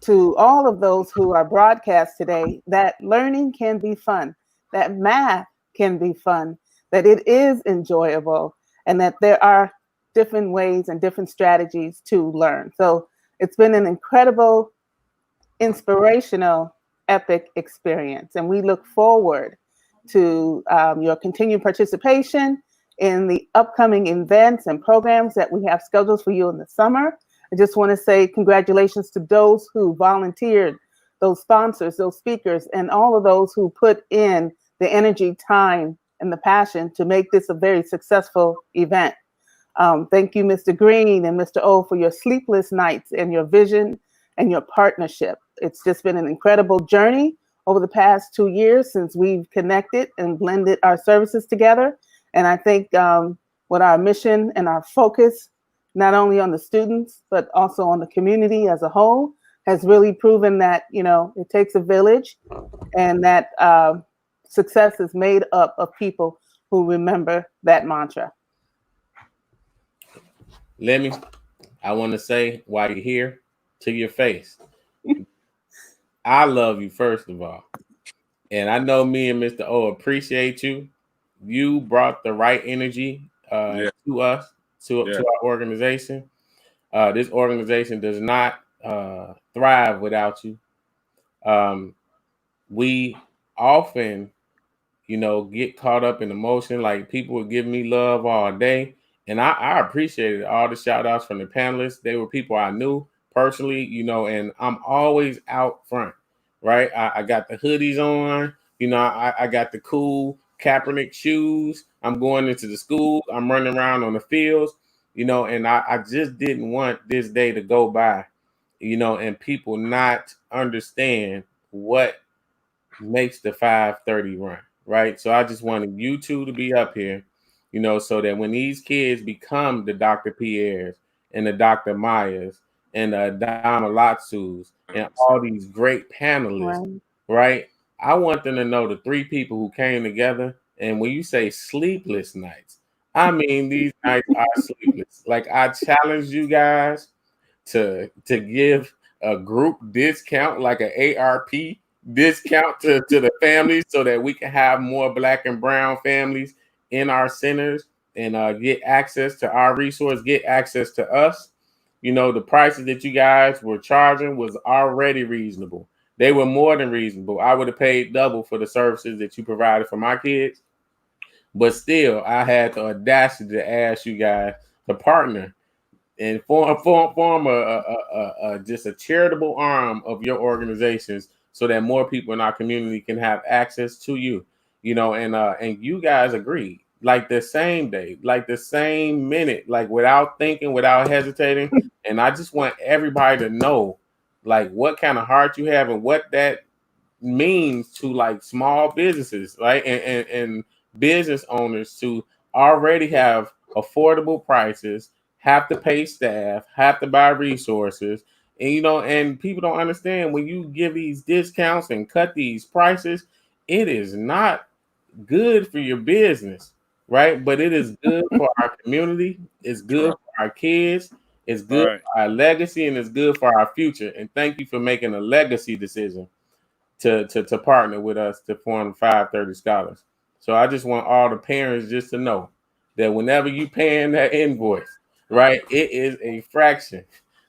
to all of those who are broadcast today that learning can be fun, that math can be fun, that it is enjoyable, and that there are different ways and different strategies to learn. So it's been an incredible, inspirational, epic experience. And we look forward to your continued participation in the upcoming events and programs that we have scheduled for you in the summer. I just want to say congratulations to those who volunteered, those sponsors, those speakers, and all of those who put in the energy, time, and the passion to make this a very successful event. Thank you, Mr. Green and Mr. O, for your sleepless nights and your vision and your partnership. It's just been an incredible journey over the past 2 years since we've connected and blended our services together. And I think with our mission and our focus, not only on the students, but also on the community as a whole, has really proven that, you know, it takes a village, and that success is made up of people who remember that mantra. Lemmy, I want to say while you're here, to your face, I love you, first of all. And I know me and Mr. O appreciate you. You brought the right energy to us, to our organization. This organization does not thrive without you. We often, you know, get caught up in emotion. Like, people would give me love all day. And I appreciated all the shout outs from the panelists. They were people I knew personally, you know, and I'm always out front, right? I got the hoodies on, you know, I got the cool Kaepernick shoes. I'm going into the school. I'm running around on the fields, you know, and I just didn't want this day to go by, you know, and people not understand what makes the 5:30 run, right? So I just wanted you two to be up here, you know, so that when these kids become the Dr. Pierres and the Dr. Myers and the Dama Latsus and all these great panelists, right? I want them to know the three people who came together. And when you say sleepless nights, I mean, these nights are sleepless. Like, I challenge you guys to give a group discount, like an ARP discount to the families, so that we can have more Black and brown families in our centers and get access to our resource, get access to us. You know, the prices that you guys were charging was already reasonable. They were more than reasonable. I would have paid double for the services that you provided for my kids. But still, I had the audacity to ask you guys to partner and form just a charitable arm of your organizations, so that more people in our community can have access to you. You know, and you guys agreed, like the same day, like the same minute, like without thinking, without hesitating. And I just want everybody to know, like, what kind of heart you have and what that means to, like, small businesses, right? And business owners to already have affordable prices, have to pay staff, have to buy resources. And, you know, and people don't understand, when you give these discounts and cut these prices, it is not good for your business, right? But it is good for our community. It's good for our kids. It's good for our legacy, and it's good for our future. And thank you for making a legacy decision to partner with us to form 530 Scholars. So I just want all the parents just to know that whenever you paying that invoice, right, it is a fraction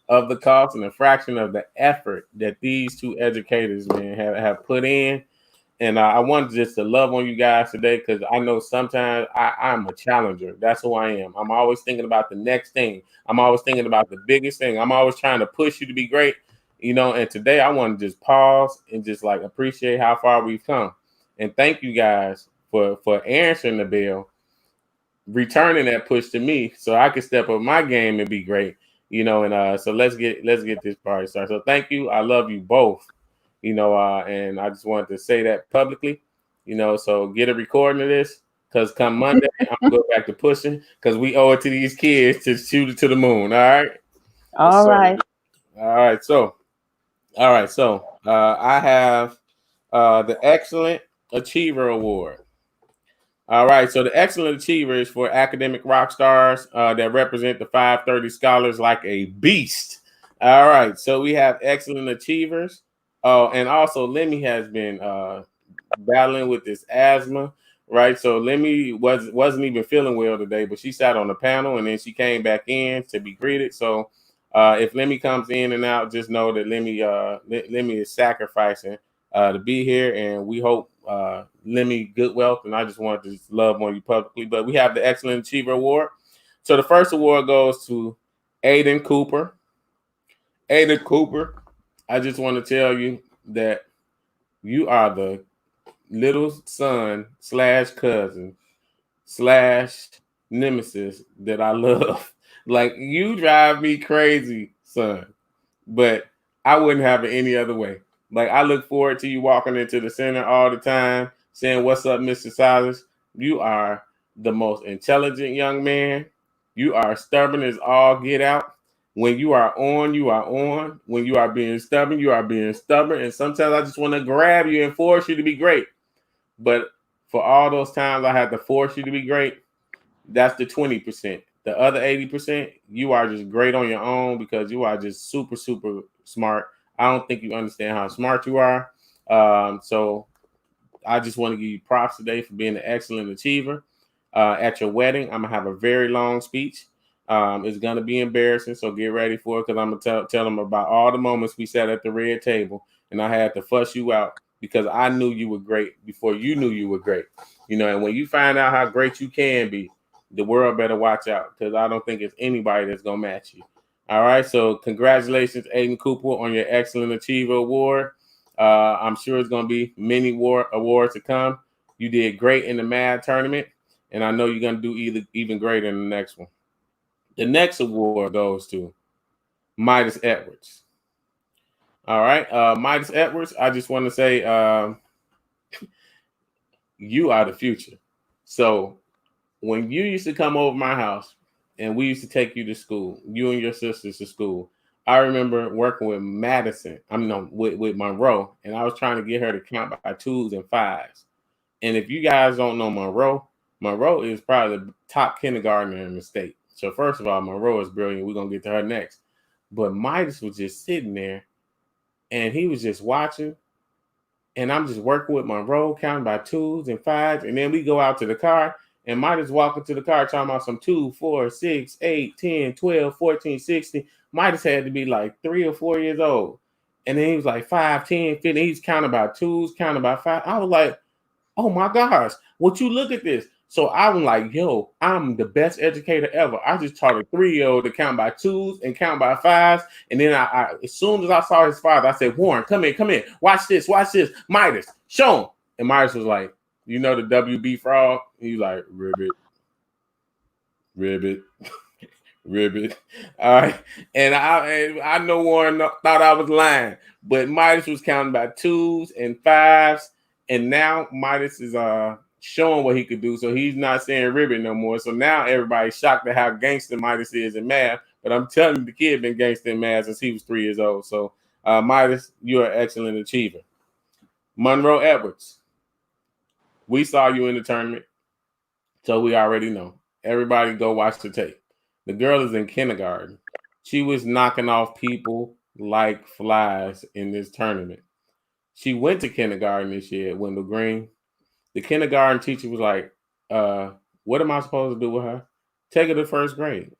of the cost and a fraction of the effort that these two educators, man, have put in. And I wanted just to love on you guys today, because I know sometimes I'm a challenger. That's who I am. I'm always thinking about the next thing. I'm always thinking about the biggest thing. I'm always trying to push you to be great, you know. And today I want to just pause and just, like, appreciate how far we've come. And thank you guys for answering the bell, returning that push to me, so I can step up my game and be great, you know. And so let's get this party started. So thank you. I love you both. You know, and I just wanted to say that publicly, you know, so get a recording of this, Because come Monday, I'm gonna go back to pushing because we owe it to these kids to shoot it to the moon. All right. All right. All right. So I have the Excellent Achiever Award. All right. So the Excellent Achiever is for academic rock stars that represent the 530 scholars like a beast. All right. So we have Excellent Achievers. Oh, and also Lemmy has been battling with this asthma. Right, so Lemmy wasn't even feeling well today, but she sat on the panel and then she came back in to be greeted. So if Lemmy comes in and out, just know that Lemmy is sacrificing to be here, and we hope Lemmy good wealth. And I just wanted to love on you publicly. But we have the Excellent Achiever Award. So the first award goes to Aiden Cooper. Aiden Cooper, I just want to tell you that you are the little son / cousin / nemesis that I love. Like, you drive me crazy, son, but I wouldn't have it any other way. Like, I look forward to you walking into the center all the time, saying, "What's up, Mr. Silas?" You are the most intelligent young man. You are stubborn as all get out. When you are on, you are on. When you are being stubborn, you are being stubborn. And sometimes I just want to grab you and force you to be great. But for all those times I had to force you to be great, that's the 20%. The other 80%, you are just great on your own because you are just super, super smart. I don't think you understand how smart you are. So I just want to give you props today for being an excellent achiever. At your wedding, I'm going to have a very long speech. It's going to be embarrassing, so get ready for it because I'm going to tell them about all the moments we sat at the red table and I had to fuss you out because I knew you were great before you knew you were great. You know, and when you find out how great you can be, the world better watch out because I don't think it's anybody that's going to match you. All right, so congratulations, Aiden Cooper, on your Excellent Achiever Award. I'm sure it's going to be many awards to come. You did great in the math tournament, and I know you're going to do even greater in the next one. The next award goes to Midas Edwards. All right, Midas Edwards, I just want to say you are the future. So when you used to come over my house and we used to take you to school, you and your sisters to school, I remember working with with Monroe, and I was trying to get her to count by 2s and 5s. And if you guys don't know Monroe is probably the top kindergartner in the state. So first of all, Monroe is brilliant. We're going to get to her next. But Midas was just sitting there, and he was just watching. And I'm just working with Monroe, counting by 2s and 5s. And then we go out to the car, and Midas walking to the car talking about some 2, 4, 6, 8, 10, 12, 14, 16. Midas had to be like 3 or 4 years old. And then he was like 5, 10, 15. He's counting by 2s, counting by 5. I was like, oh my gosh, would you look at this? So I'm like, yo, I'm the best educator ever. I just taught a 3-year-old to count by 2s and count by 5s. And then I as soon as I saw his father, I said, Warren, come in. Watch this. Midas, show him. And Midas was like, you know the WB frog? He's like, ribbit. Ribbit. All right. And I know Warren thought I was lying, but Midas was counting by 2s and 5s. And now Midas is showing what he could do. So he's not saying ribbit no more. So now everybody's shocked at how gangster Midas is in math. But I'm telling you, the kid been gangster in math since he was 3 years old. So Midas, you're an excellent achiever. Monroe Edwards, we saw you in the tournament. So we already know. Everybody go watch the tape. The girl is in kindergarten. She was knocking off people like flies in this tournament. She went to kindergarten this year at Wendell Green. The kindergarten teacher was like, what am I supposed to do with her? Take her to first grade,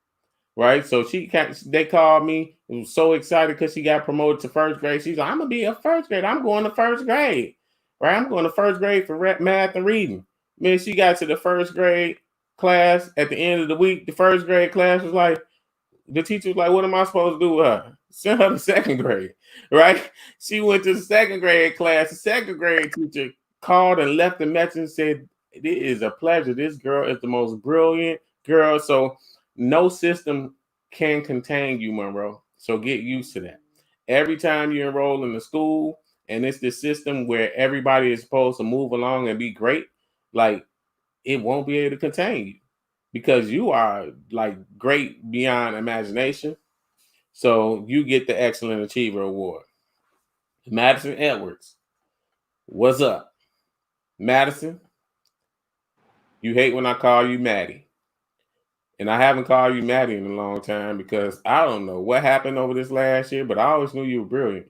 right? So they called me. I was so excited because she got promoted to first grade. She's like, I'm going to be a first grade. I'm going to first grade, right? I'm going to first grade for math and reading. Man, she got to the first grade class at the end of the week. The first grade class was like, the teacher was like, what am I supposed to do with her? Send her to second grade, right? She went to the second grade class. The second grade teacher called and left a message and said, it is a pleasure. This girl is the most brilliant girl. So no system can contain you, Monroe. So get used to that. Every time you enroll in the school, and it's the system where everybody is supposed to move along and be great, like it won't be able to contain you because you are like great beyond imagination. So you get the Excellent Achiever Award. Madison Edwards, what's up? Madison, you hate when I call you Maddie. And I haven't called you Maddie in a long time because I don't know what happened over this last year, but I always knew you were brilliant.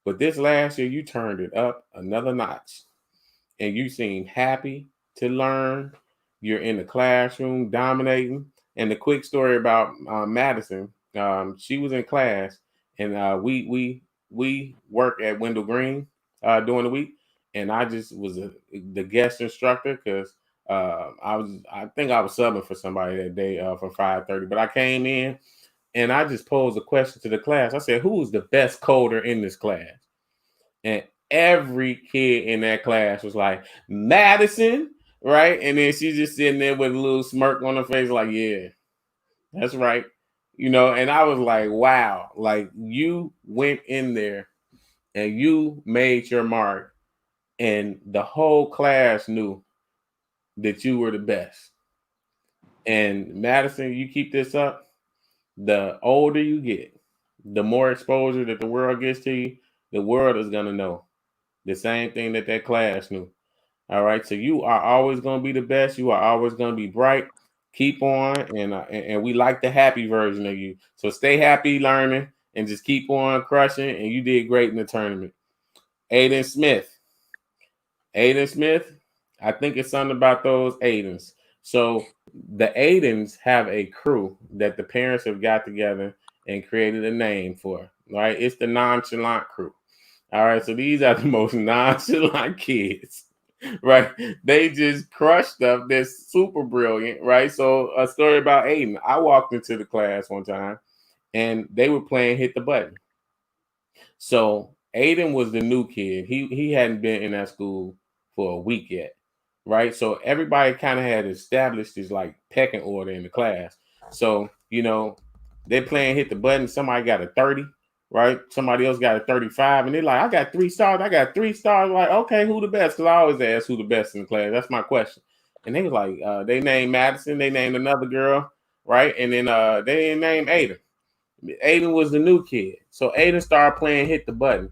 But this last year, you turned it up another notch. And you seem happy to learn. You're in the classroom dominating. And the quick story about Madison, she was in class, and we work at Wendell Green during the week, and I just was the guest instructor because I think I was subbing for somebody that day for 5:30, but I came in and I just posed a question to the class. I said, "Who's the best coder in this class?" And every kid in that class was like, "Madison," right? And then she's just sitting there with a little smirk on her face, like, "Yeah, that's right." And I was like, wow, like you went in there and you made your mark, and the whole class knew that you were the best. And Madison, you keep this up, the older you get, the more exposure that the world gets to you, the world is going to know the same thing that class knew. All right. So you are always going to be the best. You are always going to be bright. Keep on. And we like the happy version of you. So stay happy learning and just keep on crushing. And you did great in the tournament. Aiden Smith, I think it's something about those Aidens. So the Aidens have a crew that the parents have got together and created a name for, right? It's the Nonchalant crew. All right. So these are the most nonchalant kids, right? They just crush stuff that's super brilliant, right? So a story about Aiden. I walked into the class one time and they were playing Hit the Button. So Aiden was the new kid. He hadn't been in that school for a week yet, right? So everybody kind of had established this like pecking order in the class. So, they're playing Hit the Button. Somebody got a 30, right? Somebody else got a 35. And they're like, I got 3 stars. Like, okay, who the best? Because I always ask who the best in the class. That's my question. And they was like, they named Madison. They named another girl, right? And then they didn't name Aiden. Aiden was the new kid. So Aiden started playing Hit the Button.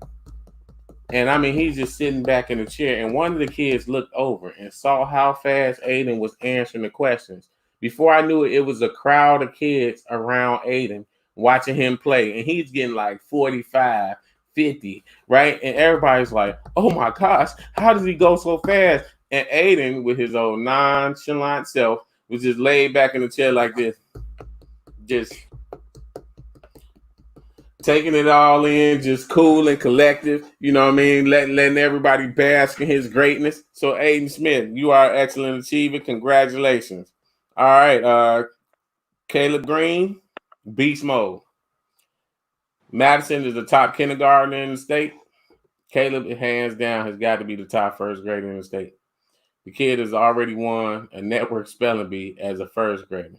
And I mean, he's just sitting back in the chair. And one of the kids looked over and saw how fast Aiden was answering the questions. Before I knew it, it was a crowd of kids around Aiden watching him play. And he's getting like 45, 50, right? And everybody's like, oh my gosh, how does he go so fast? And Aiden, with his old nonchalant self, was just laid back in the chair like this, just taking it all in, just cool and collective, you know what I mean? Letting everybody bask in his greatness. So Aiden Smith, you are an excellent achiever. Congratulations. All right, Caleb Green, beast mode. Madison is the top kindergartner in the state. Caleb, hands down, has got to be the top first grader in the state. The kid has already won a network spelling bee as a first grader.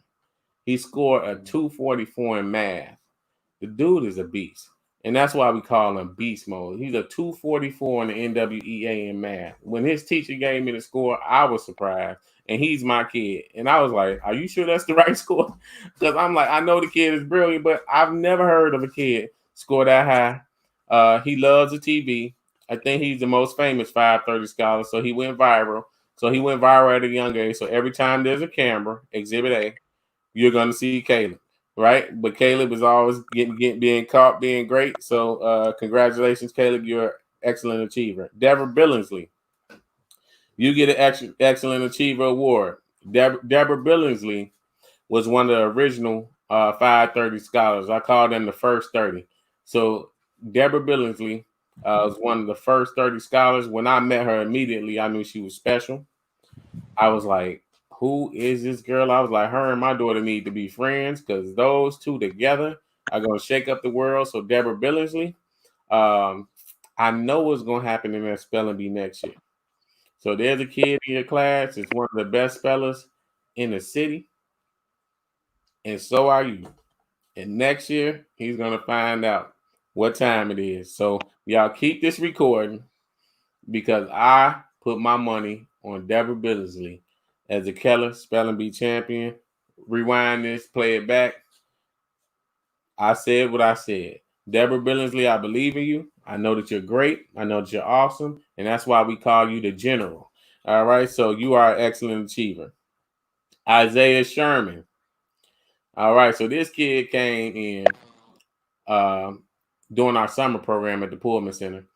He scored a 244 in math. The dude is a beast. And that's why we call him beast mode. He's a 244 in the NWEA in math. When his teacher gave me the score, I was surprised. And he's my kid. And I was like, are you sure that's the right score? Because I'm like, I know the kid is brilliant, but I've never heard of a kid score that high. He loves the TV. I think he's the most famous 530 scholar. So he went viral. At a young age. So every time there's a camera, Exhibit A, you're going to see Caleb. Right, but Caleb is always being caught being great. So congratulations, Caleb. You're an excellent achiever. Deborah Billingsley, you get an excellent achiever award. Deborah Billingsley was one of the original 530 scholars. I call them the first 30. So Deborah Billingsley was one of the first 30 scholars. When I met her immediately, I knew she was special. I was like, who is this girl? I was like, her and my daughter need to be friends because those two together are going to shake up the world. So Deborah Billingsley, I know what's going to happen in that spelling bee next year. So there's a kid in your class. It's one of the best spellers in the city. And so are you. And next year, he's going to find out what time it is. So y'all keep this recording because I put my money on Deborah Billingsley as a Keller spelling bee champion. Rewind this, play it back. I said what I said. Deborah Billingsley, I believe in you. I know that you're great. I know that you're awesome. And that's why we call you the general. All right. So you are an excellent achiever. Isaiah Sherman. All right. So this kid came in during our summer program at the Pullman Center.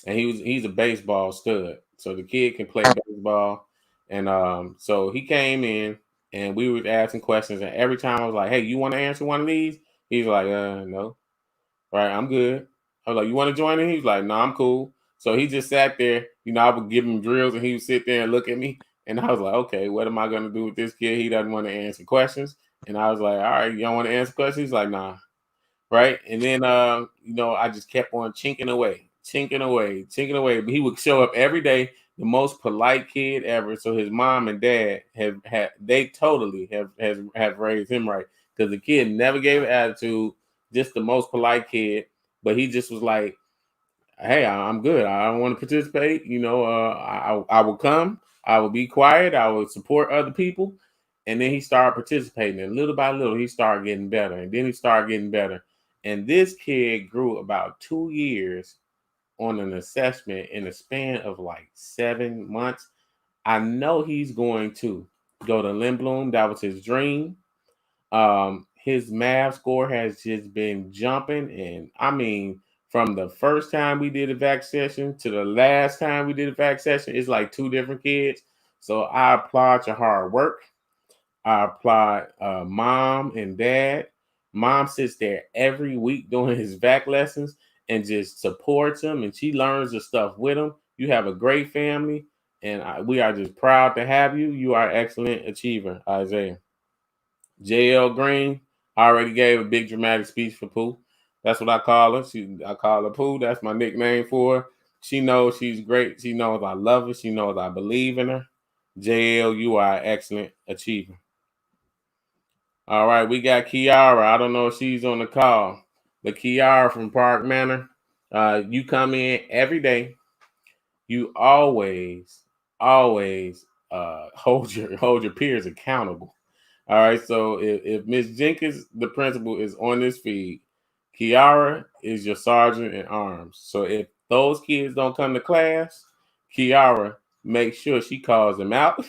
And he's a baseball stud. So the kid can play baseball. And so he came in and we were asking questions. And every time I was like, hey, you want to answer one of these? He's like, no. Right, I'm good. I was like, you want to join in? He's like, no, I'm cool. So he just sat there. You know, I would give him drills and he would sit there and look at me. And I was like, okay, what am I going to do with this kid? He doesn't want to answer questions. And I was like, all right, you don't want to answer questions? He's like, nah. Right. And then, you know, I just kept on chinking away. But he would show up every day, the most polite kid ever. So his mom and dad they totally have raised him right, because the kid never gave an attitude. Just the most polite kid, but he just was like, hey, I'm good. I don't want to participate. You know, I will come. I will be quiet. I will support other people. And then he started participating. And little by little, he started getting better. And then he started getting better. And this kid grew about 2 years on an assessment in a span of like 7 months. I know he's going to go to Lindblom. That was his dream. His math score has just been jumping. And I mean, from the first time we did a VAC session to the last time we did a VAC session, it's like 2 different kids. So I applaud your hard work. I applaud mom and dad. Mom sits there every week doing his VAC lessons and just supports him, and she learns the stuff with him. You have a great family, and we are just proud to have you. You are an excellent achiever, Isaiah. JL Green, I already gave a big dramatic speech for Pooh. That's what I call her. I call her Pooh. That's my nickname for her. She knows she's great. She knows I love her. She knows I believe in her. JL, you are an excellent achiever. All right, we got Kiara. I don't know if she's on the call, but Kiara from Park Manor, you come in every day. You always hold your peers accountable. All right, so if Miss Jenkins, the principal, is on this feed, Kiara is your sergeant in arms. So if those kids don't come to class, Kiara makes sure she calls them out.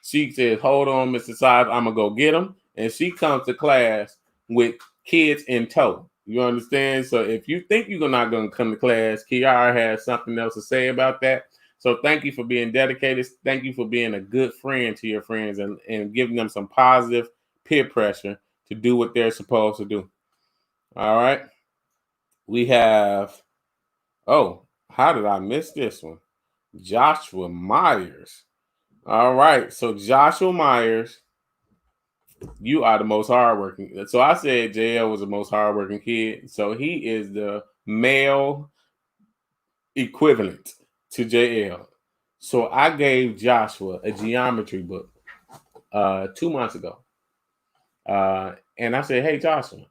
She says, hold on, Mr. Sides, I'm going to go get them. And she comes to class with kids in tow. You understand? So if you think you're not going to come to class, Kiara has something else to say about that. So thank you for being dedicated. Thank you for being a good friend to your friends and giving them some positive peer pressure to do what they're supposed to do. All right. We have, how did I miss this one? Joshua Myers. All right. So Joshua Myers, you are the most hardworking. So I said JL was the most hardworking kid. So he is the male equivalent to JL. So I gave Joshua a geometry book 2 months ago. And I said, hey, Joshua,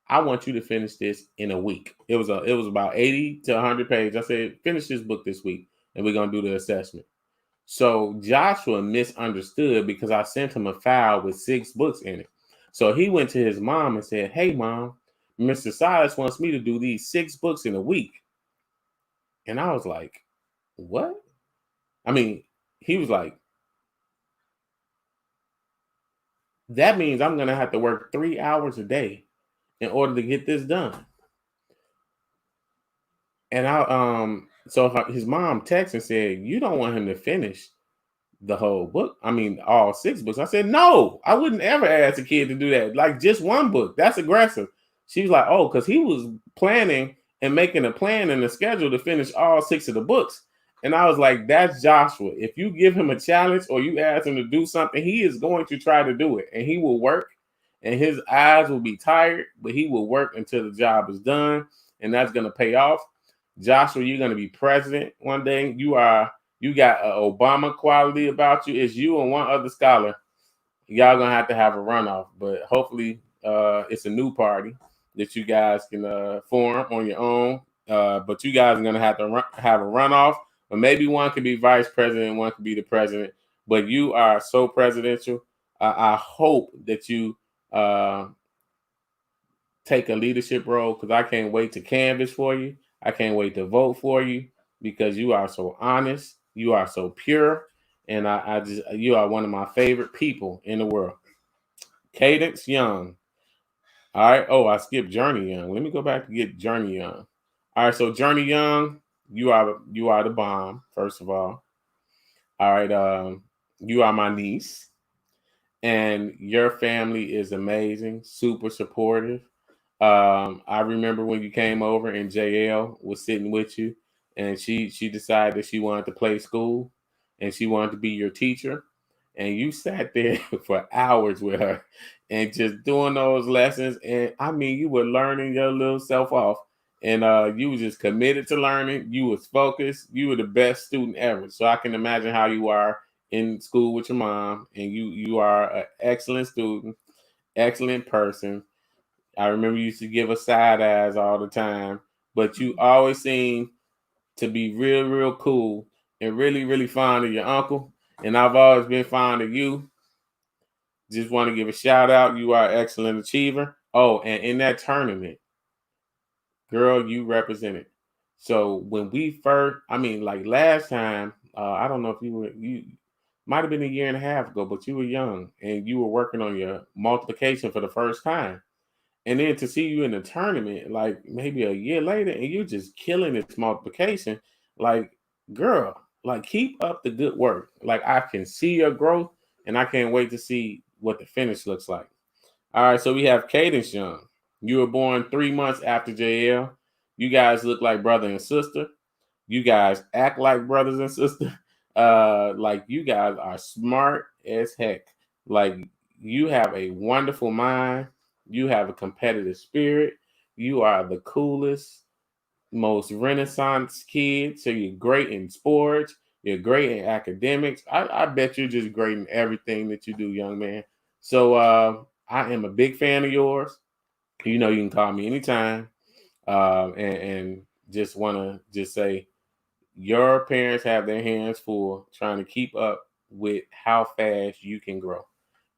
I want you to finish this in a week. It was about 80 to 100 pages. I said, finish this book this week, and we're going to do the assessment. So Joshua misunderstood because I sent him a file with 6 books in it. So he went to his mom and said, hey, Mom, Mr. Silas wants me to do these 6 books in a week. And I was like, what? I mean, he was like, that means I'm going to have to work 3 hours a day in order to get this done. And so his mom texted and said, you don't want him to finish the whole book. I mean, all 6 books. I said, no, I wouldn't ever ask a kid to do that. Like just 1 book. That's aggressive. She was like, oh, because he was planning and making a plan and a schedule to finish all 6 of the books. And I was like, that's Joshua. If you give him a challenge or you ask him to do something, he is going to try to do it. And he will work. And his eyes will be tired, but he will work until the job is done. And that's going to pay off. Joshua, you're going to be president one day. You got an Obama quality about you. It's you and one other scholar. Y'all going to have a runoff. But hopefully it's a new party that you guys can form on your own. But you guys are going to have a runoff. But maybe one could be vice president, one could be the president. but you are so presidential. I hope that you take a leadership role, because I can't wait to canvass for you. I can't wait to vote for you, because you are so honest, you are so pure, and I just, you are one of my favorite people in the world. Cadence Young. All right. Oh, I skipped Journey Young. Let me go back to get Journey Young. All right. So Journey Young, you are the bomb. First of all. All right. You are my niece, and your family is amazing. Super supportive. I remember when you came over and JL was sitting with you, and she decided that she wanted to play school, and she wanted to be your teacher, and you sat there for hours with her and just doing those lessons. And I mean, you were learning your little self off, and you were just committed to learning. You was focused. You were the best student ever. So I can imagine how you are in school with your mom, and you are an excellent student, excellent person. I remember you used to give us side eyes all the time, but you always seem to be real, real cool and really, really fond of your uncle. And I've always been fond of you. Just want to give a shout out. You are an excellent achiever. Oh, and in that tournament, girl, you represented. So when we first, I mean, like last time, I don't know if you might have been a year and a half ago, but you were young and you were working on your multiplication for the first time. And then to see you in the tournament, like maybe a year later, and you're just killing this multiplication, like, girl, like keep up the good work. Like I can see your growth, and I can't wait to see what the finish looks like. All right, so we have Cadence Young. You were born 3 months after JL. You guys look like brother and sister. You guys act like brothers and sisters. Like you guys are smart as heck. Like you have a wonderful mind. You have a competitive spirit. You are the coolest, most renaissance kid. So you're great in sports. You're great in academics. I bet you're just great in everything that you do, young man. So I am a big fan of yours. You know, you can call me anytime. And just want to just say your parents have their hands full trying to keep up with how fast you can grow.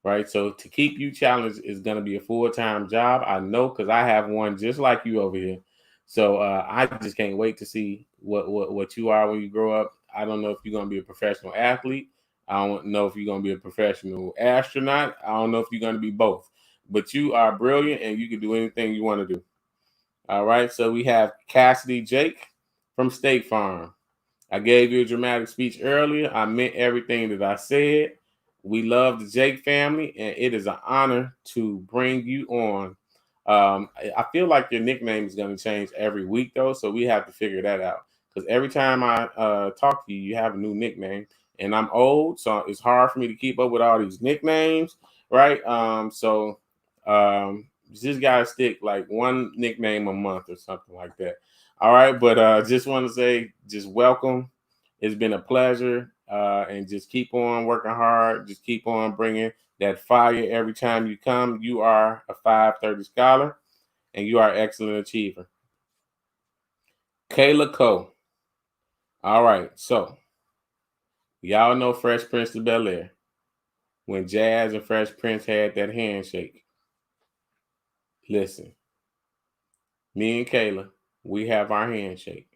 Right. So to keep you challenged is going to be a full-time job. I know, because I have one just like you over here. So I just can't wait to see what you are when you grow up. I don't know if you're going to be a professional athlete. I don't know if you're going to be a professional astronaut. I don't know if you're going to be both. But you are brilliant, and you can do anything you want to do. All right. So we have Cassidy Jake from State Farm. I gave you a dramatic speech earlier. I meant everything that I said. We love the Jake family, and it is an honor to bring you on. I feel like your nickname is going to change every week, though, so we have to figure that out. Because every time I talk to you, you have a new nickname, and I'm old, so it's hard for me to keep up with all these nicknames, right? Just gotta stick like one nickname a month or something like that. All right, but just want to say, just welcome. It's been a pleasure. And just keep on working hard. Just keep on bringing that fire every time you come. You are a 530 scholar, and you are an excellent achiever. Kayla Cole. All right, so y'all know Fresh Prince of Bel-Air. When Jazz and Fresh Prince had that handshake. Listen, me and Kayla, we have our handshake.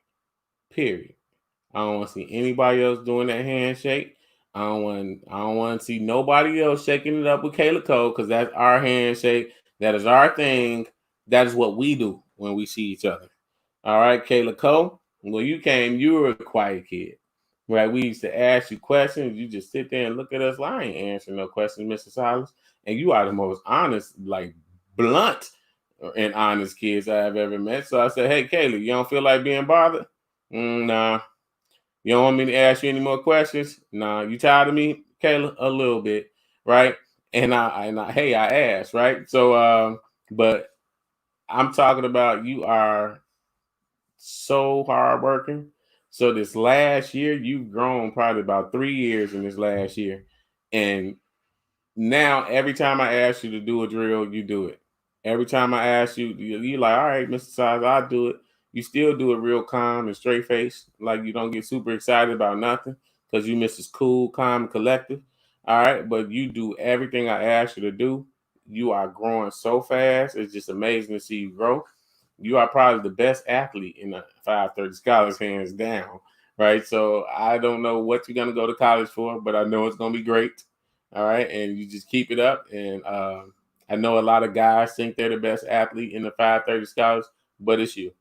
Period. I don't want to see anybody else doing that handshake. I don't want to see nobody else shaking it up with Kayla Cole, because that's our handshake. That is our thing. That is what we do when we see each other. All right, Kayla Cole. When you came, you were a quiet kid. Right? We used to ask you questions. You just sit there and look at us. Like, I ain't answering no questions, Mr. Silas. And you are the most honest, like blunt and honest kids I've ever met. So I said, hey, Kayla, you don't feel like being bothered? Nah. You don't want me to ask you any more questions? Nah. You tired of me, Kayla? A little bit, right? And I asked, right? So, but I'm talking about you are so hardworking. So this last year, you've grown probably about 3 years in this last year. And now every time I ask you to do a drill, you do it. Every time I ask you, you're like, all right, Mr. Size, I'll do it. You still do it real calm and straight face, like you don't get super excited about nothing. because you Mrs. Cool, Calm, and Collective. All right, but you do everything I asked you to do. You are growing so fast. It's just amazing to see you grow. You are probably the best athlete in the 530 Scholars, hands down. Right. So I don't know what you're gonna go to college for, but I know it's gonna be great. All right, and you just keep it up. And I know a lot of guys think they're the best athlete in the 530 Scholars, but it's you.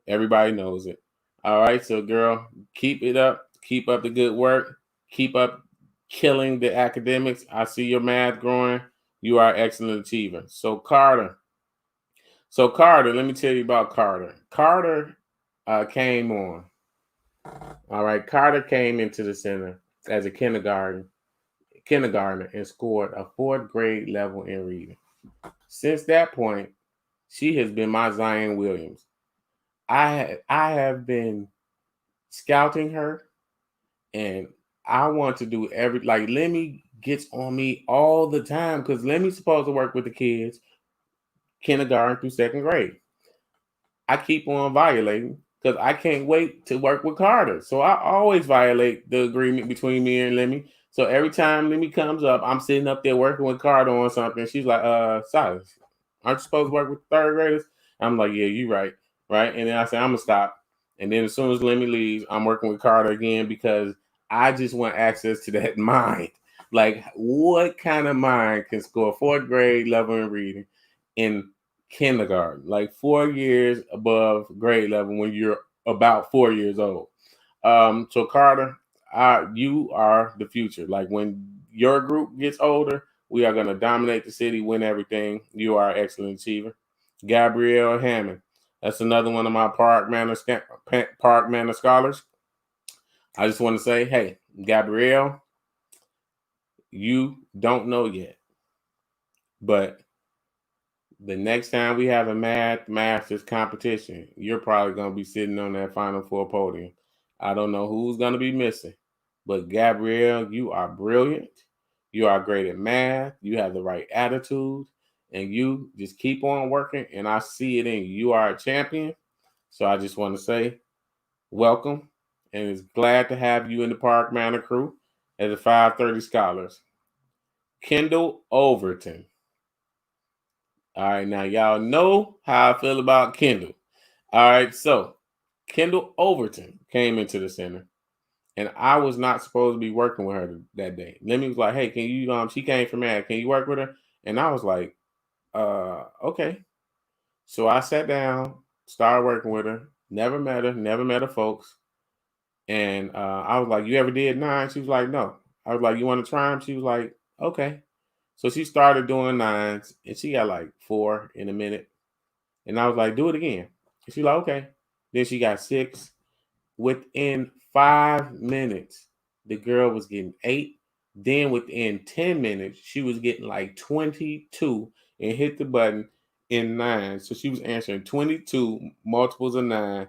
Everybody knows it. All right, so girl, keep it up. Keep up the good work. Keep up killing the academics. I see your math growing. You are an excellent achiever. So Carter, let me tell you about Carter. Carter came on. All right, Carter came into the center as a kindergartner and scored a 4th grade level in reading. Since that point, she has been my Zion Williams. I have been scouting her, and I want to do like Lemmy gets on me all the time because Lemmy's supposed to work with the kids kindergarten through 2nd grade. I keep on violating because I can't wait to work with Carter. So I always violate the agreement between me and Lemmy. So every time Lemmy comes up, I'm sitting up there working with Carter on something. She's like, Silas, aren't you supposed to work with 3rd graders? I'm like, yeah, you're right. Right. And then I say, I'm going to stop. And then as soon as Lemmy leaves, I'm working with Carter again because I just want access to that mind. Like, what kind of mind can score 4th grade level in reading in kindergarten, like 4 years above grade level when you're about 4 years old? So Carter, you are the future. Like when your group gets older, we are going to dominate the city, win everything. You are an excellent achiever. Gabrielle Hammond, that's another one of my Park Manor scholars. I just want to say, hey, Gabrielle, you don't know yet, but the next time we have a math masters competition, you're probably going to be sitting on that Final Four podium. I don't know who's going to be missing, but Gabrielle, you are brilliant. You are great at math. You have the right attitude, and you just keep on working, and I see it in you. You are a champion. So I just want to say welcome, and it's glad to have you in the Park Manor crew as the 530 Scholars. Kendall Overton. All right, now y'all know how I feel about Kendall. All right, so Kendall Overton came into the center, and I was not supposed to be working with her that day. Lemmy was like, "Hey, can you?" She came from math. Can you work with her? And I was like, "Okay." So I sat down, started working with her. Never met her, folks. And I was like, "You ever did 9?" She was like, "No." I was like, "You want to try them?" She was like, "Okay." So she started doing 9s, and she got like 4 in a minute. And I was like, "Do it again." And she's like, "Okay." Then she got 6. Within 5 minutes, the girl was getting 8. Then within 10 minutes, she was getting like 22 and hit the button in 9. So she was answering 22 multiples of 9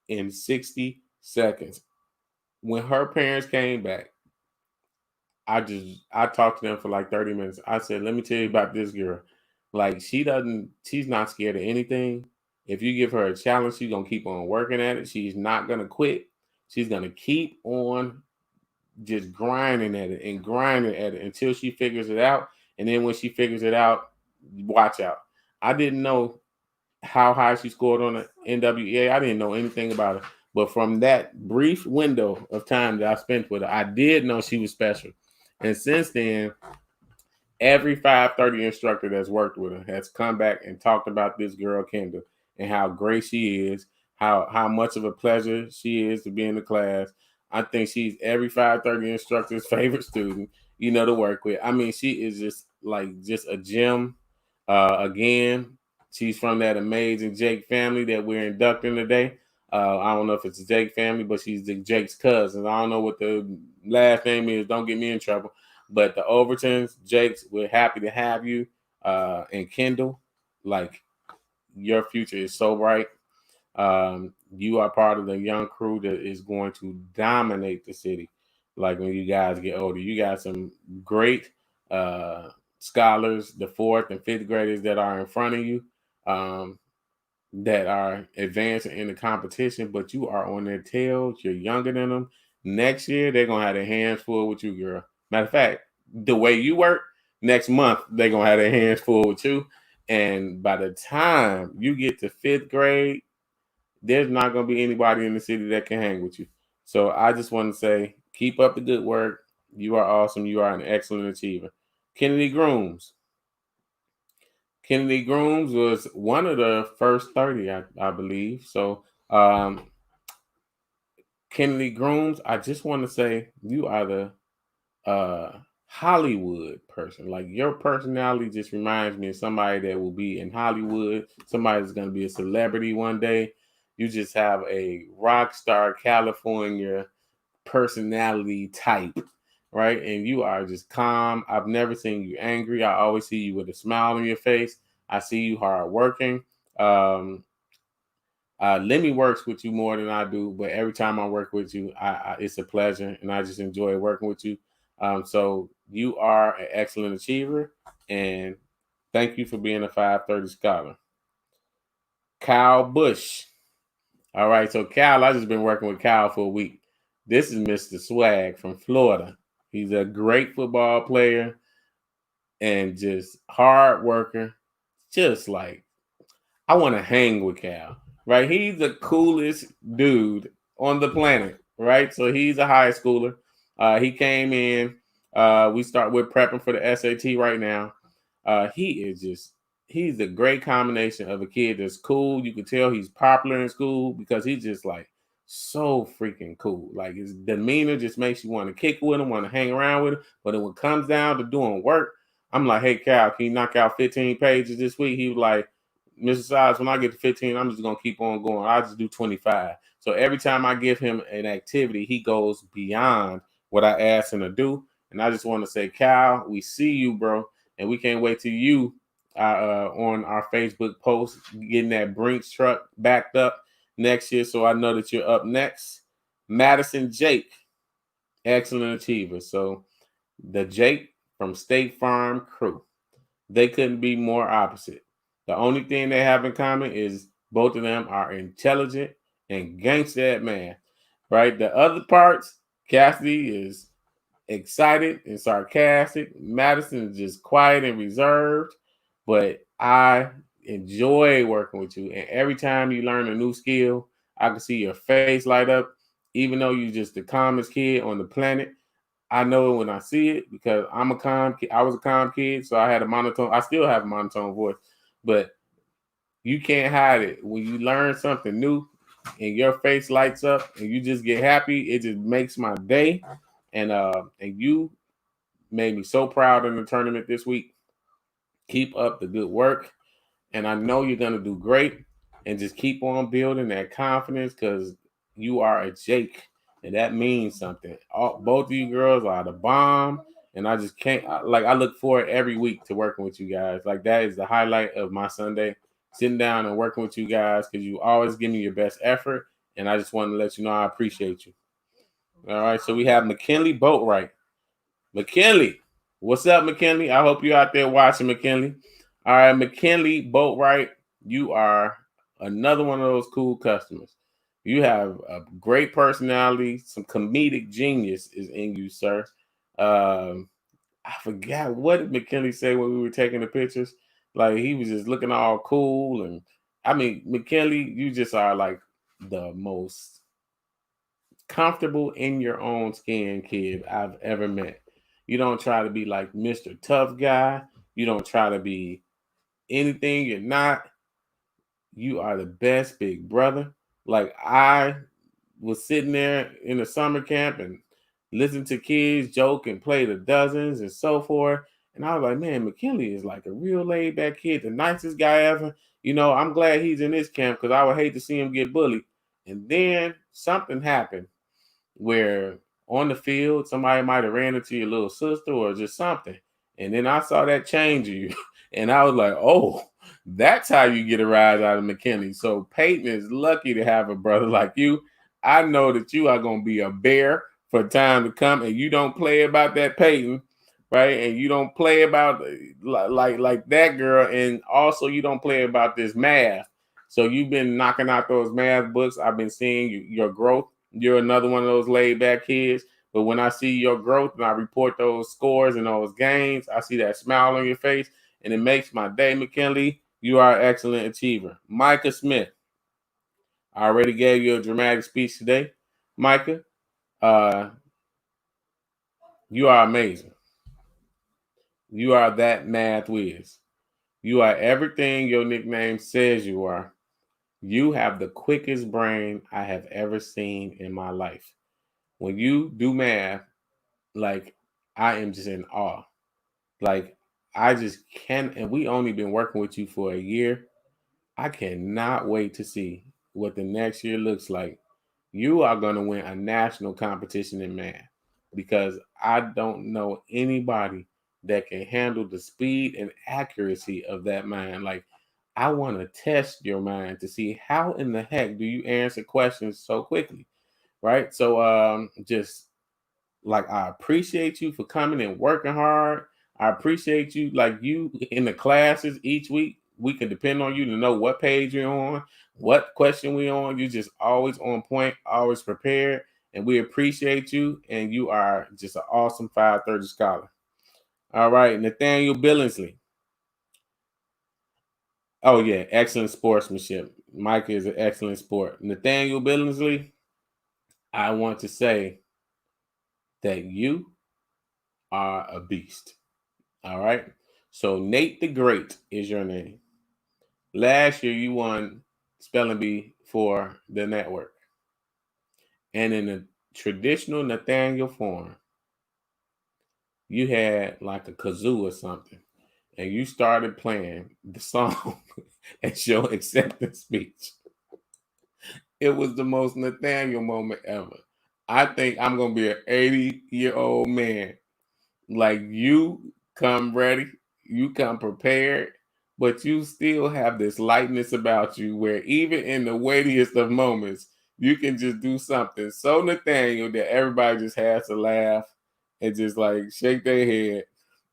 in 60 seconds. When her parents came back, I talked to them for like 30 minutes. I said, let me tell you about this girl. Like she's not scared of anything. If you give her a challenge, she's gonna keep on working at it. She's not gonna quit. She's gonna keep on just grinding at it until she figures it out. And then when she figures it out, watch out. I didn't know how high she scored on the NWEA. I didn't know anything about her. But from that brief window of time that I spent with her, I did know she was special. And since then, every 530 instructor that's worked with her has come back and talked about this girl, Kendall, and how great she is, how much of a pleasure she is to be in the class. I think she's every 530 instructor's favorite student, to work with. I mean, she is just a gem. Again, she's from that amazing Jake family that we're inducting today. I don't know if it's a Jake family, but she's Jake's cousin. I don't know what the last name is. Don't get me in trouble. But the Overtons, Jakes, we're happy to have you. And Kendall, like, your future is so bright. You are part of the young crew that is going to dominate the city. Like when you guys get older, you got some great scholars, the 4th and 5th graders that are in front of you, that are advancing in the competition, but you are on their tails. You're younger than them. Next year, they're gonna have their hands full with you, girl. Matter of fact, the way you work, next month they're gonna have their hands full with you. And by the time you get to 5th grade, there's not gonna be anybody in the city that can hang with you. So I just want to say, keep up the good work. You are awesome. You are an excellent achiever. Kennedy Grooms. Kennedy Grooms was one of the first 30, I believe. So Kennedy Grooms, I just want to say you are the Hollywood person. Like, your personality just reminds me of somebody that will be in Hollywood, somebody that's going to be a celebrity one day. You just have a rock star California personality type, right? And you are just calm. I've never seen you angry. I always see you with a smile on your face. I see you hard working. Lemmy works with you more than I do, but every time I work with you, it's a pleasure, and I just enjoy working with you. So you are an excellent achiever, and thank you for being a 530 scholar. Kyle Bush. All right, so Kyle, I've just been working with Kyle for a week. This is Mr. Swag from Florida. He's a great football player and just hard worker. Just like, I want to hang with Cal, right? He's the coolest dude on the planet, right? So he's a high schooler. He came in. We're prepping for the SAT right now. He's a great combination of a kid that's cool. You can tell he's popular in school because he's just like so freaking cool. Like, his demeanor just makes you want to kick with him, want to hang around with him. But when it comes down to doing work, I'm like, hey, Cal, can you knock out 15 pages this week? He was like, Mr. Sides, when I get to 15, I'm just going to keep on going. I'll just do 25. So every time I give him an activity, he goes beyond what I asked him to do. And I just want to say, Cal, we see you, bro. And we can't wait till you on our Facebook post getting that Brinks truck backed up next year. So I know that you're up next. Madison Jake, excellent achiever. So the Jake from State Farm crew, they couldn't be more opposite. The only thing they have in common is both of them are intelligent and gangster at math, right? The other parts, Cassidy is excited and sarcastic. Madison is just quiet and reserved, but I enjoy working with you. And every time you learn a new skill, I can see your face light up. Even though you're just the calmest kid on the planet, I know it when I see it because I'm a calm kid. I was a calm kid, so I had a monotone. I still have a monotone voice, but you can't hide it. When you learn something new and your face lights up and you just get happy, it just makes my day. And you made me so proud in the tournament this week. Keep up the good work. And I know you're going to do great. And just keep on building that confidence because you are a Jake. And that means something. Both of you girls are the bomb. And I just can't, I look forward every week to working with you guys. Like, that is the highlight of my Sunday, sitting down and working with you guys because you always give me your best effort. And I just want to let you know I appreciate you. All right, so we have McKinley Boatwright. McKinley, what's up, McKinley? I hope you're out there watching, McKinley. All right, McKinley Boatwright, you are another one of those cool customers. You have a great personality. Some comedic genius is in you, sir. I forgot what did McKinley say when we were taking the pictures. Like, he was just looking all cool. And I mean, McKinley, you just are like the most comfortable in your own skin kid I've ever met. You don't try to be like Mr. Tough Guy. You don't try to be anything you're not. You are the best big brother. Like, I was sitting there in the summer camp and listening to kids joke and play the dozens and so forth. And I was like, man, McKinley is like a real laid back kid, the nicest guy ever. You know, I'm glad he's in this camp because I would hate to see him get bullied. And then something happened where on the field, somebody might have ran into your little sister or just something. And then I saw that change in you. And I was like, oh, that's how you get a rise out of McKinley. So Peyton is lucky to have a brother like you. I know that you are going to be a bear for time to come. And you don't play about that Peyton, right? And you don't play about like that girl. And also you don't play about this math. So you've been knocking out those math books. I've been seeing your growth You're another one of those laid back kids. But when I see your growth and I report those scores and those gains, I see that smile on your face, and it makes my day, McKinley. You are an excellent achiever. Micah Smith. I already gave you a dramatic speech today. Micah, you are amazing. You are that math whiz. You are everything your nickname says you are. You have the quickest brain I have ever seen in my life. When you do math, like, I am just in awe. Like, I just can't, and we only been working with you for a year. I cannot wait to see what the next year looks like. You are going to win a national competition in math, because I don't know anybody that can handle the speed and accuracy of that mind. Like, I want to test your mind to see how in the heck do you answer questions so quickly, right? So just like, I appreciate you for coming and working hard. I appreciate you, like, you in the classes each week. We can depend on you to know what page you're on, what question we're on. You're just always on point, always prepared, and we appreciate you. And you are just an awesome 530 scholar. All right, Nathaniel Billingsley. Oh yeah, excellent sportsmanship. Mike is an excellent sport. Nathaniel Billingsley, I want to say that you are a beast. All right. So Nate the Great is your name. Last year you won spelling bee for the network. And in the traditional Nathaniel form, you had like a kazoo or something. And you started playing the song at your acceptance speech. It was the most Nathaniel moment ever. I think I'm going to be an 80-year-old man. Like, you come ready, you come prepared, but you still have this lightness about you where even in the weightiest of moments, you can just do something so Nathaniel that everybody just has to laugh and just like shake their head.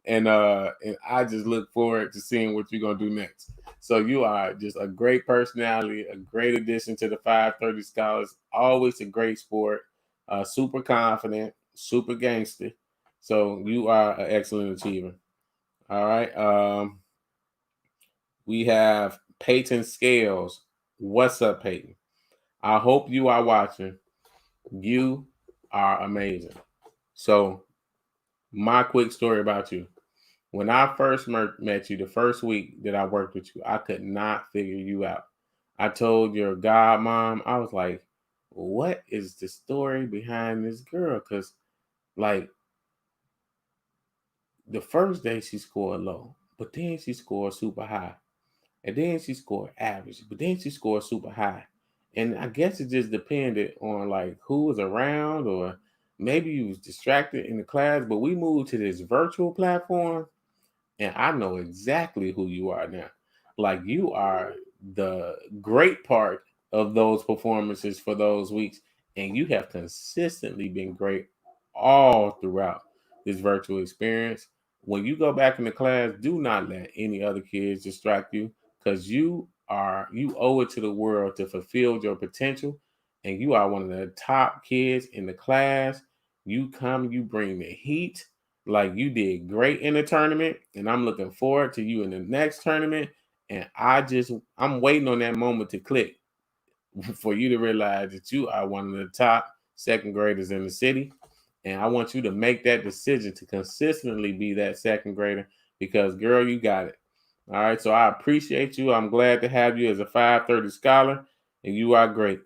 And I just look forward to seeing what you're gonna do next. So you are just a great personality, a great addition to the 530 Scholars, always a great sport, super confident, super gangster. So you are an excellent achiever. All right. We have Peyton Scales. What's up, Peyton? I hope you are watching. You are amazing. So my quick story about you. When I first met you, the first week that I worked with you, I could not figure you out. I told your godmom, I was like, what is the story behind this girl? Because, like, the first day she scored low, but then she scored super high. And then she scored average, but then she scored super high. And I guess it just depended on like who was around, or maybe you was distracted in the class. But we moved to this virtual platform, and I know exactly who you are now. Like, you are the great part of those performances for those weeks, and you have consistently been great all throughout this virtual experience. When you go back into class, do not let any other kids distract you, because you owe it to the world to fulfill your potential, and you are one of the top kids in the class. You come, you bring the heat. Like, you did great in the tournament, and I'm looking forward to you in the next tournament. And I'm waiting on that moment to click for you to realize that you are one of the top second graders in the city. And I want you to make that decision to consistently be that second grader, because, girl, you got it. All right. So I appreciate you. I'm glad to have you as a 530 scholar, and you are great.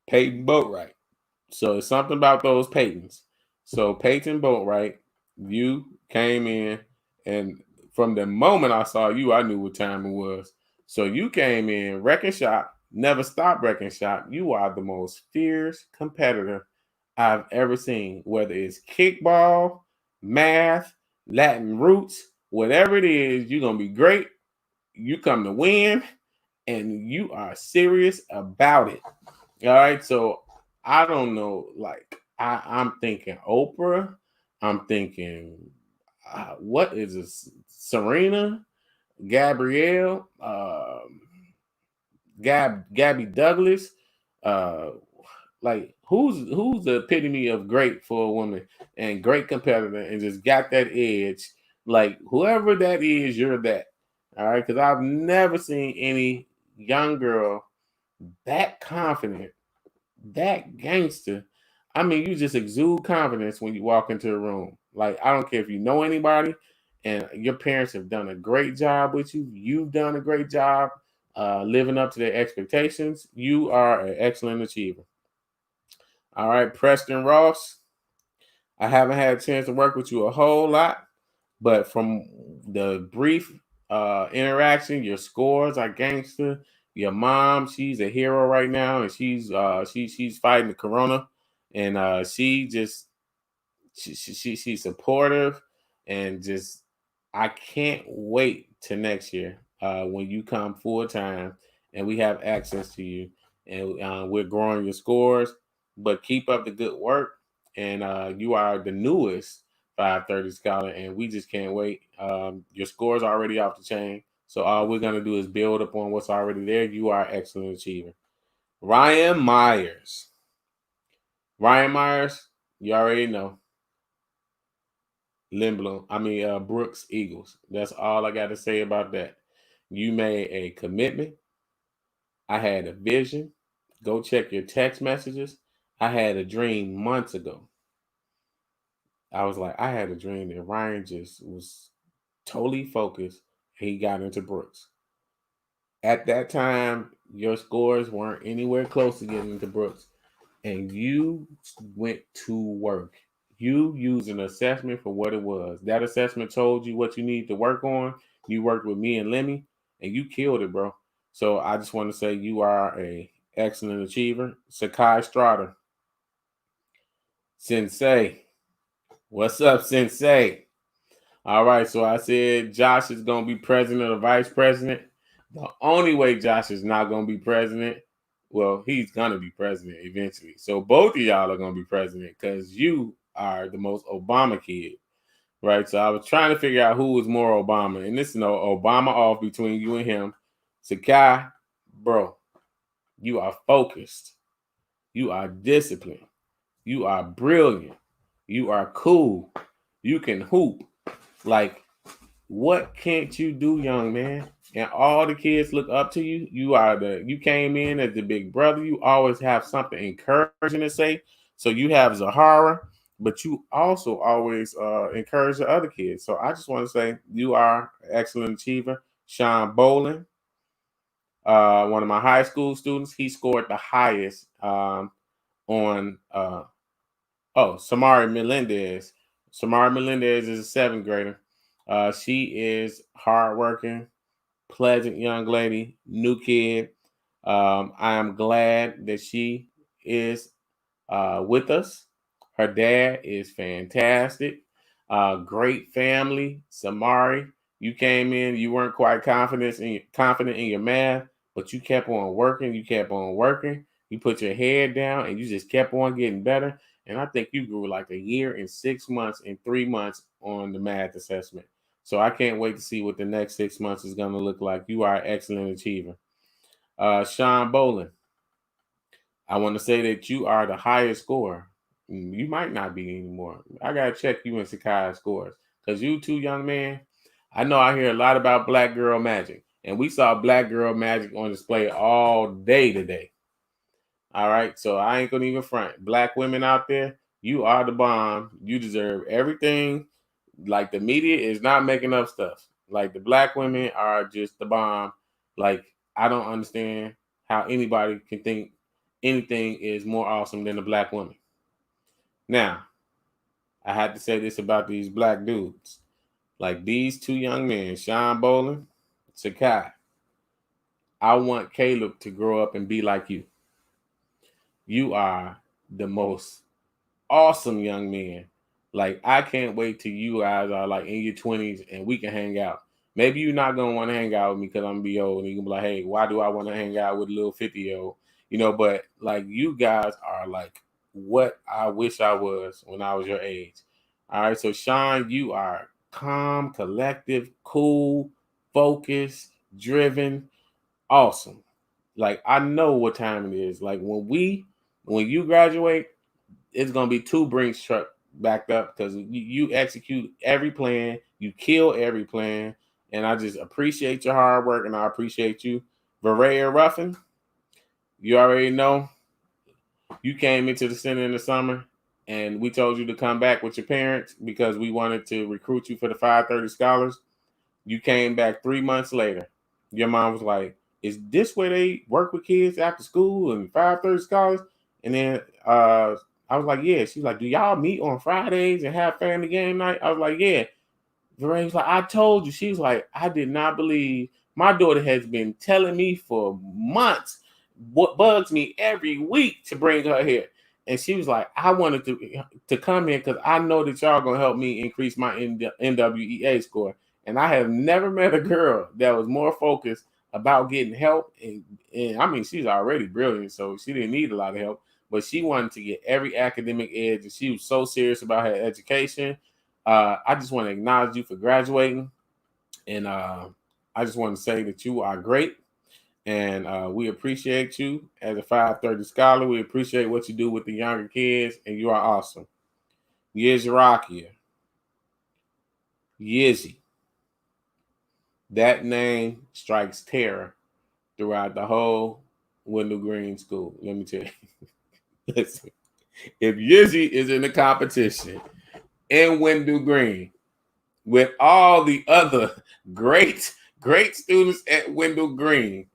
Peyton Boatwright. So it's something about those Peytons. So Peyton Boatwright, you came in, and from the moment I saw you, I knew what time it was. So you came in, wrecking shop, never stop wrecking shop. You are the most fierce competitor I've ever seen, whether it's kickball, math, Latin roots, whatever it is, you're going to be great. You come to win, and you are serious about it. All right. So I don't know, like, I'm thinking Oprah. I'm thinking, what is this? Serena, Gabrielle, Gabby Douglas, Like who's the epitome of great for a woman and great competitor and just got that edge? Like whoever that is, you're that. All right, because I've never seen any young girl that confident, that gangster. I mean, you just exude confidence when you walk into a room. Like I don't care if you know anybody, and your parents have done a great job with you. You've done a great job living up to their expectations. You are an excellent achiever. All right, Preston Ross. I haven't had a chance to work with you a whole lot, but from the brief interaction, your scores are gangster. Your mom, she's a hero right now, and she's fighting the corona, and she's supportive, and just I can't wait to next year when you come full time and we have access to you, and we're growing your scores. But keep up the good work, and you are the newest 530 scholar, and we just can't wait. Your scores are already off the chain, so all we're gonna do is build upon what's already there. You are an excellent achiever. Ryan Myers. Ryan Myers, you already know. Brooks Eagles. That's all I got to say about that. You made a commitment. I had a vision. Go check your text messages. I had a dream months ago. I was like, I had a dream that Ryan just was totally focused. And he got into Brooks. At that time, your scores weren't anywhere close to getting into Brooks. And you went to work. You used an assessment for what it was. That assessment told you what you need to work on. You worked with me and Lemmy, and you killed it, bro. So I just want to say you are a excellent achiever. Sakai Strada. Sensei. What's up, Sensei? All right, so I said Josh is going to be president or vice president. The only way Josh is not going to be president, well, he's going to be president eventually. So both of y'all are going to be president because you are the most Obama kid, right? So I was trying to figure out who was more Obama, and this is no Obama off between you and him. Sakai, bro, you are focused. You are disciplined. You are brilliant. You are cool. You can hoop. Like, what can't you do, young man? And all the kids look up to you. You came in as the big brother. You always have something encouraging to say. So you have Zahara, but you also always encourage the other kids. So I just want to say you are an excellent achiever. Sean Bolin, one of my high school students, he scored the highest on Samari Melendez. Samari Melendez is a 7th grader. She is hardworking, pleasant young lady, new kid. I am glad that she is with us. Her dad is fantastic. Great family. Samari, you came in, you weren't quite confident in your math, but you kept on working. You kept on working. You put your head down and you just kept on getting better. And I think you grew like a year and 6 months and 3 months on the math assessment. So I can't wait to see what the next 6 months is going to look like. You are an excellent achiever. Sean Bolin, I want to say that you are the highest scorer. You might not be anymore. I got to check you and Sakai's scores. Because you two, young man, I know I hear a lot about Black Girl Magic. And we saw Black Girl Magic on display all day today. All right, so I ain't gonna even front. Black women out there, you are the bomb. You deserve everything. Like the media is not making up stuff. Like the black women are just the bomb. Like I don't understand how anybody can think anything is more awesome than a black woman. Now, I had to say this about these black dudes. Like these two young men, Sean Bolin, Sakai. I want Caleb to grow up and be like you. You are the most awesome young man. Like, I can't wait till you guys are like in your 20s and we can hang out. Maybe you're not going to want to hang out with me because I'm going to be old. And you can be like, hey, why do I want to hang out with a little 50-year-old? You know, but like you guys are like what I wish I was when I was your age. All right. So, Sean, you are calm, collective, cool, focused, driven, awesome. Like, I know what time it is. Like, when when you graduate, it's gonna be 2 Brinks truck backed up because you execute every plan, you kill every plan, and I just appreciate your hard work and I appreciate you. Varaya Ruffin, you already know you came into the center in the summer and we told you to come back with your parents because we wanted to recruit you for the 530 scholars. You came back 3 months later. Your mom was like, is this where they work with kids after school and 530 scholars? And then I was like, yeah. She's like, do y'all meet on Fridays and have family game night? I was like, yeah. Varay's like, I told you. She was like, I did not believe. My daughter has been telling me for months what bugs me every week to bring her here. And she was like, I wanted to come here because I know that y'all going to help me increase my NWEA score. And I have never met a girl that was more focused about getting help. And I mean, she's already brilliant, so she didn't need a lot of help. But she wanted to get every academic edge, and she was so serious about her education. I just want to acknowledge you for graduating. And I just want to say that you are great. And we appreciate you as a 530 scholar. We appreciate what you do with the younger kids, and you are awesome. Yizrakia. Yizzy. That name strikes terror throughout the whole Wendell Green School. Let me tell you. Listen, if Yizzy is in the competition in Wendell Green with all the other great students at Wendell Green,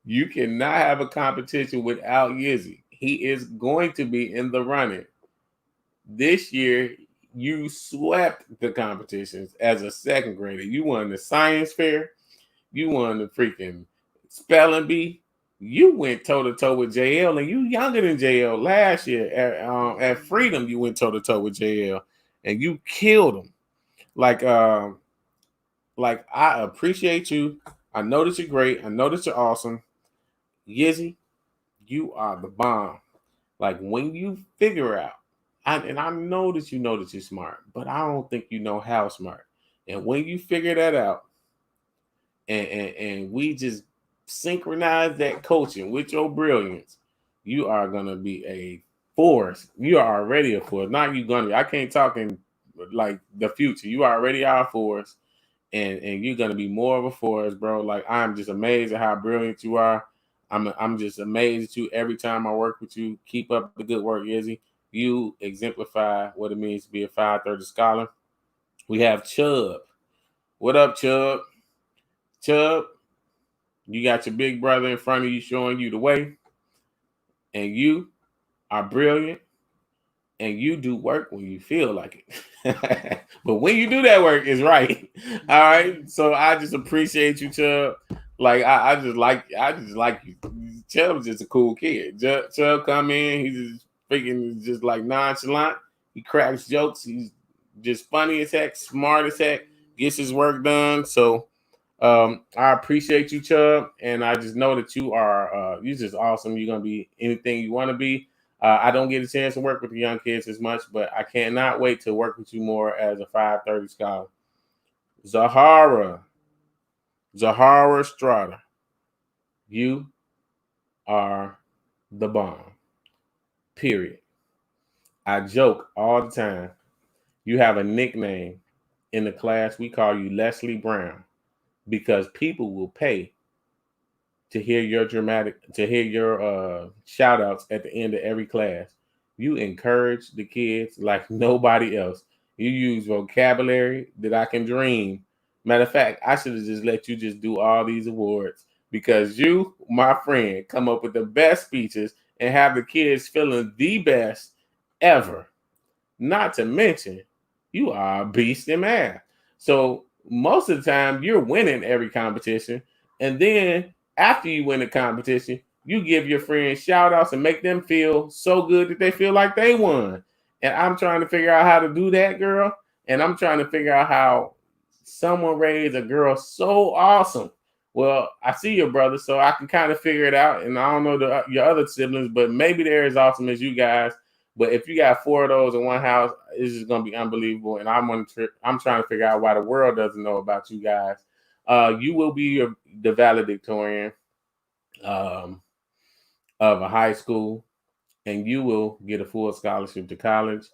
you cannot have a competition without Yizzy. He is going to be in the running. This year, you swept the competitions as a 2nd grader. You won the science fair. You won the freaking spelling bee. You went toe-to-toe with JL, and you younger than JL. Last year at Freedom, you went toe-to-toe with JL, and you killed him. Like I appreciate you. I know that you're great. I know that you're awesome. Yizzy, you are the bomb. Like when you figure out, and I know that you're smart, but I don't think you know how smart. And when you figure that out, and we just synchronize that coaching with your brilliance, you are gonna be a force. You are already a force. Not you gonna be. I can't talk in like the future. You already are a force, and you're gonna be more of a force, bro. Like I'm just amazed at how brilliant you are. I'm just amazed at you every time I work with you. Keep up the good work, Izzy. You exemplify what it means to be a 530 scholar. We have Chubb. What up, Chubb? Chubb, you got your big brother in front of you showing you the way. And you are brilliant. And you do work when you feel like it. But when you do that work, it's right. All right. So I just appreciate you, Chubb. Like I just like you. Chubb's just a cool kid. Chubb come in, he's just freaking just like nonchalant. He cracks jokes. He's just funny as heck, smart as heck, gets his work done. So I appreciate you, Chubb, and I just know that you're just awesome. You're gonna be anything you want to be. I don't get a chance to work with the young kids as much, but I cannot wait to work with you more as a 530 scholar. Zahara Strada, you are the bomb. Period. I joke all the time. You have a nickname in the class. We call you Leslie Brown because people will pay to hear your shout outs at the end of every class. You encourage the kids like nobody else. You use vocabulary that I can dream. Matter of fact, I should have just let you just do all these awards because you, my friend, come up with the best speeches and have the kids feeling the best ever. Not to mention, you are a beast in math. So most of the time, you're winning every competition. And then after you win the competition, you give your friends shout outs and make them feel so good that they feel like they won. And I'm trying to figure out how to do that, girl. And I'm trying to figure out how someone raised a girl so awesome. Well, I see your brother, so I can kind of figure it out. And I don't know your other siblings, but maybe they're as awesome as you guys. But if you got 4 of those in one house, it's just going to be unbelievable. And I'm trying to figure out why the world doesn't know about you guys. You will be the valedictorian of a high school. and you will get a full scholarship to college.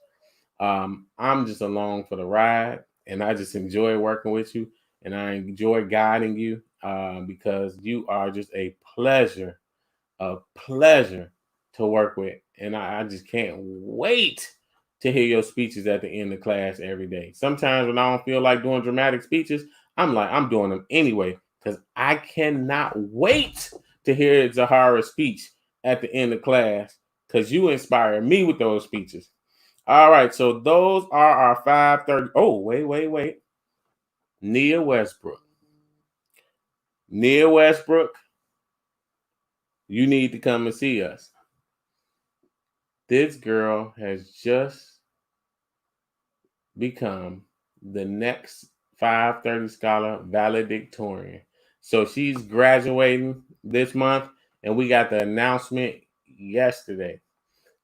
I'm just along for the ride, and I just enjoy working with you, and I enjoy guiding you because you are just a pleasure to work with. And I just can't wait to hear your speeches at the end of class every day. Sometimes when I don't feel like doing dramatic speeches, I'm doing them anyway because I cannot wait to hear Zahara's speech at the end of class because you inspire me with those speeches. All right, so those are our 5:30. Oh, wait. Nia Westbrook. Nia Westbrook, you need to come and see us. This girl has just become the next 5:30 Scholar valedictorian. So she's graduating this month, and we got the announcement yesterday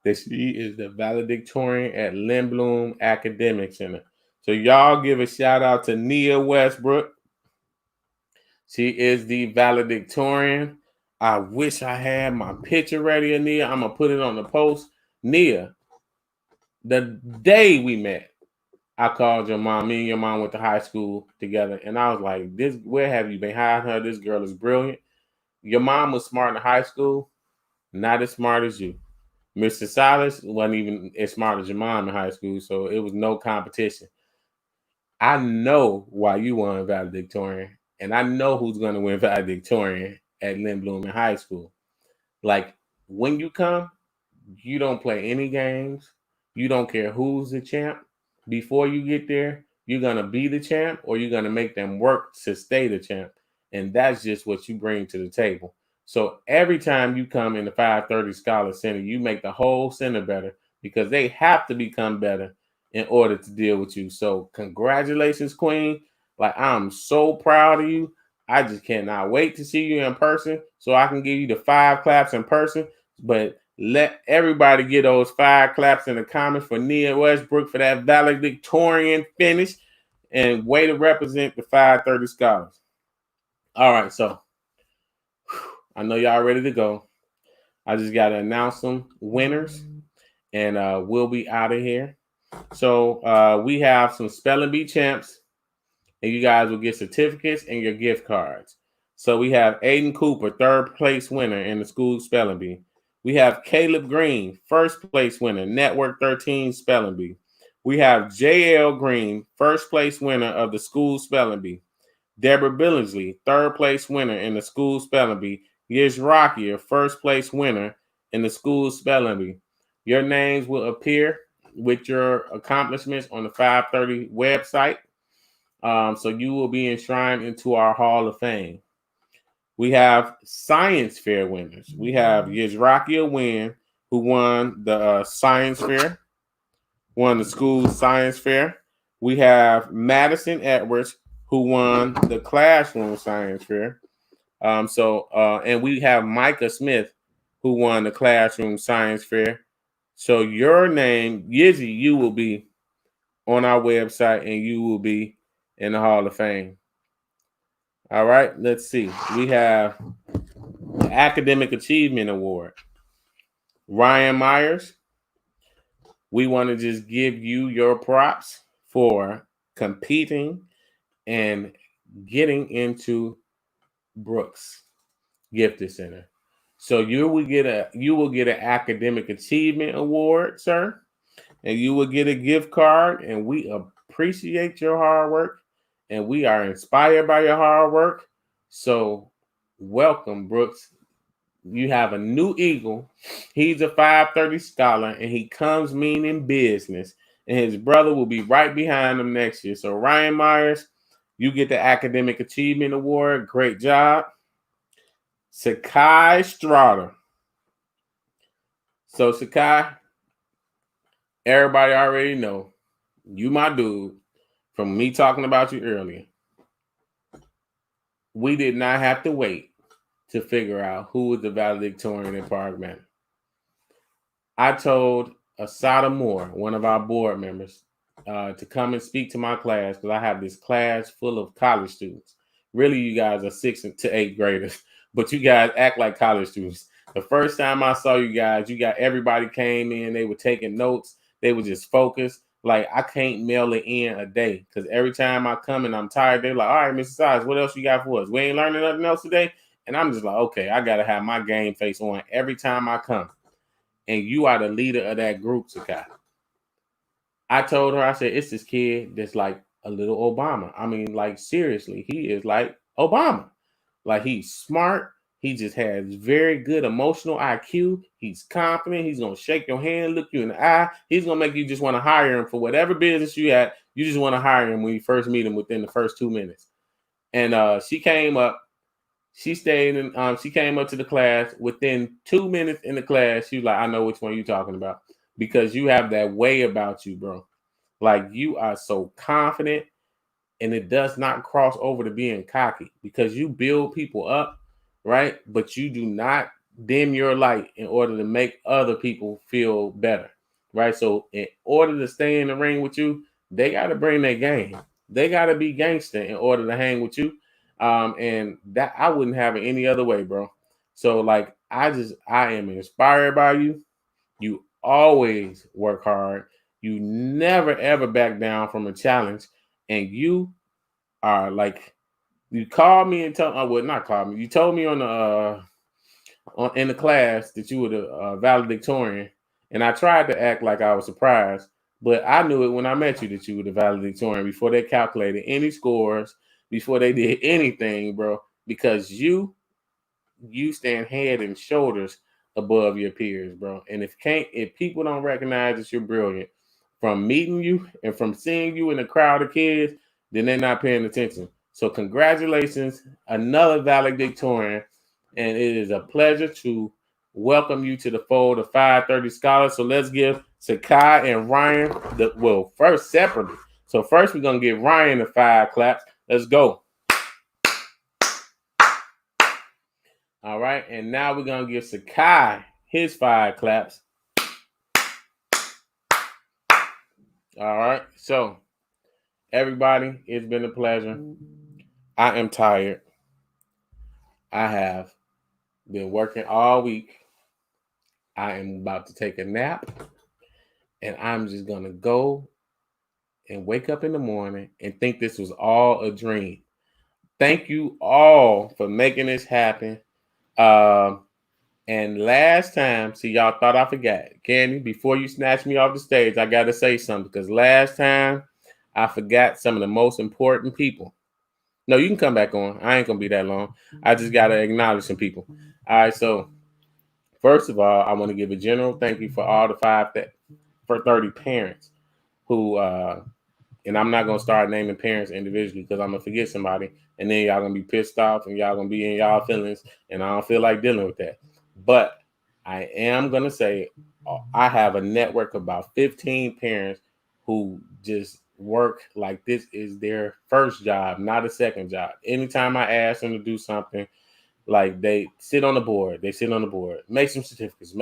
that she is the valedictorian at Lindblom Academic Center. So y'all give a shout out to Nia Westbrook. She is the valedictorian. I wish I had my picture ready of Nia. I'm going to put it on the post. Nia, the day we met, I called your mom. Me and your mom went to high school together. And I was like, where have you been hiding her? This girl is brilliant. Your mom was smart in high school, not as smart as you. Mr. Silas wasn't even as smart as your mom in high school, so it was no competition. I know why you won valedictorian, and I know who's going to win valedictorian at Lindblom in high school. Like, when you come, you don't play any games. You don't care who's the champ. Before you get there, you're going to be the champ or you're going to make them work to stay the champ. And that's just what you bring to the table. So every time you come in the 5:30 Scholar Center, you make the whole center better because they have to become better in order to deal with you. So congratulations, Queen. Like, I'm so proud of you. I just cannot wait to see you in person so I can give you the 5 claps in person. But let everybody get those 5 claps in the comments for Nia Westbrook for that valedictorian finish and way to represent the 5:30 Scholars. All right, so I know y'all ready to go. I just got to announce some winners, and we'll be out of here. So we have some spelling bee champs, and you guys will get certificates and your gift cards. So we have Aiden Cooper, 3rd place winner in the school spelling bee. We have Caleb Green, 1st place winner, Network 13 spelling bee. We have JL Green, 1st place winner of the school spelling bee. Deborah Billingsley, 3rd place winner in the school spelling bee. Yish Rockier, 1st place winner in the school spelling bee. Your names will appear with your accomplishments on the 5:30 website. So you will be enshrined into our Hall of Fame. We have science fair winners. We have Yizrakia Wynn, who won the science fair, won the school science fair. We have Madison Edwards, who won the classroom science fair. And we have Micah Smith, who won the classroom science fair. So your name, Yizzy, you will be on our website and you will be in the Hall of Fame. All right, let's see. We have the Academic Achievement Award. Ryan Myers, we want to just give you your props for competing and getting into Brooks Gifted Center. So you will get an Academic Achievement Award, sir, and you will get a gift card, and we appreciate your hard work. And we are inspired by your hard work. So welcome, Brooks. You have a new Eagle. He's a 5:30 Scholar, and he comes meaning business. And his brother will be right behind him next year. So Ryan Myers, you get the Academic Achievement Award. Great job. Sakai Strada. So Sakai, everybody already know you my dude. From me talking about you earlier, we did not have to wait to figure out who was the valedictorian in Park Manor. I told Asada Moore, one of our board members, to come and speak to my class because I have this class full of college students. Really, you guys are 6th to 8th graders, but you guys act like college students. The first time I saw you guys, you got everybody came in, they were taking notes, they were just focused. Like I can't mail it in a day because every time I come and I'm tired, they're like, all right, Mr. Size, what else you got for us? We ain't learning nothing else today. And I'm just like, okay, I gotta have my game face on every time I come. And you are the leader of that group, Sakai. I told her, I said, it's this kid that's like a little Obama. I mean, like seriously, he is like Obama. Like he's smart. He just has very good emotional IQ. He's confident. He's gonna shake your hand, look you in the eye. He's gonna make you just want to hire him for whatever business you at. You just want to hire him when you first meet him within the first 2 minutes. And she came up. She stayed and she came up to the class. Within 2 minutes in the class, she was like, I know which one you're talking about. Because you have that way about you, bro. Like you are so confident, and it does not cross over to being cocky because you build people up, right? But you do not dim your light in order to make other people feel better, right? So in order to stay in the ring with you, they got to bring their game. They got to be gangster in order to hang with you. And that I wouldn't have it any other way, bro. So like, I am inspired by you. You always work hard. You never, ever back down from a challenge. And you are like, you called me and told, well, not called me. You told me on the, in the class that you were the valedictorian. And I tried to act like I was surprised, but I knew it when I met you that you were the valedictorian before they calculated any scores, before they did anything, bro, because you stand head and shoulders above your peers, bro. And if people don't recognize that you're brilliant from meeting you and from seeing you in a crowd of kids, then they're not paying attention. So congratulations, another valedictorian. And it is a pleasure to welcome you to the fold of 530 Scholars. So let's give Sakai and Ryan first separately. So first we're going to give Ryan the 5 claps. Let's go. All right. And now we're going to give Sakai his 5 claps. All right. So everybody, it's been a pleasure. I am tired. I have been working all week. I am about to take a nap. And I'm just going to go and wake up in the morning and think this was all a dream. Thank you all for making this happen. And last time, see, y'all thought I forgot. Candy, before you snatch me off the stage, I got to say something because last time I forgot some of the most important people. No, you can come back on. I ain't going to be that long. I just got to acknowledge some people. All right, so first of all, I want to give a general thank you for all the 530 parents who, and I'm not going to start naming parents individually because I'm going to forget somebody. And then y'all going to be pissed off and y'all going to be in y'all feelings. And I don't feel like dealing with that. But I am going to say I have a network of about 15 parents who just work like this is their first job, not a second job. Anytime I ask them to do something, like they sit on the board, make some certificates,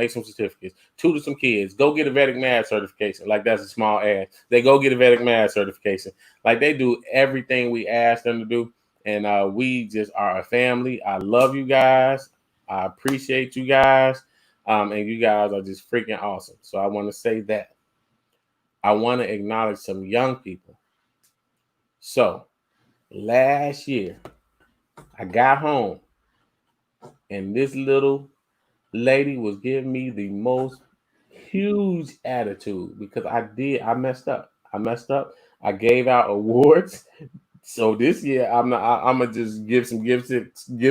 tutor some kids, go get a Vedic math certification. Like that's a small ask. They go get a Vedic math certification. Like they do everything we ask them to do. And we just are a family. I love you guys. I appreciate you guys. And you guys are just freaking awesome. So I want to say that. I want to acknowledge some young people. So last year, I got home and this little lady was giving me the most huge attitude because I messed up. I gave out awards. So this year, I'm gonna just give some gift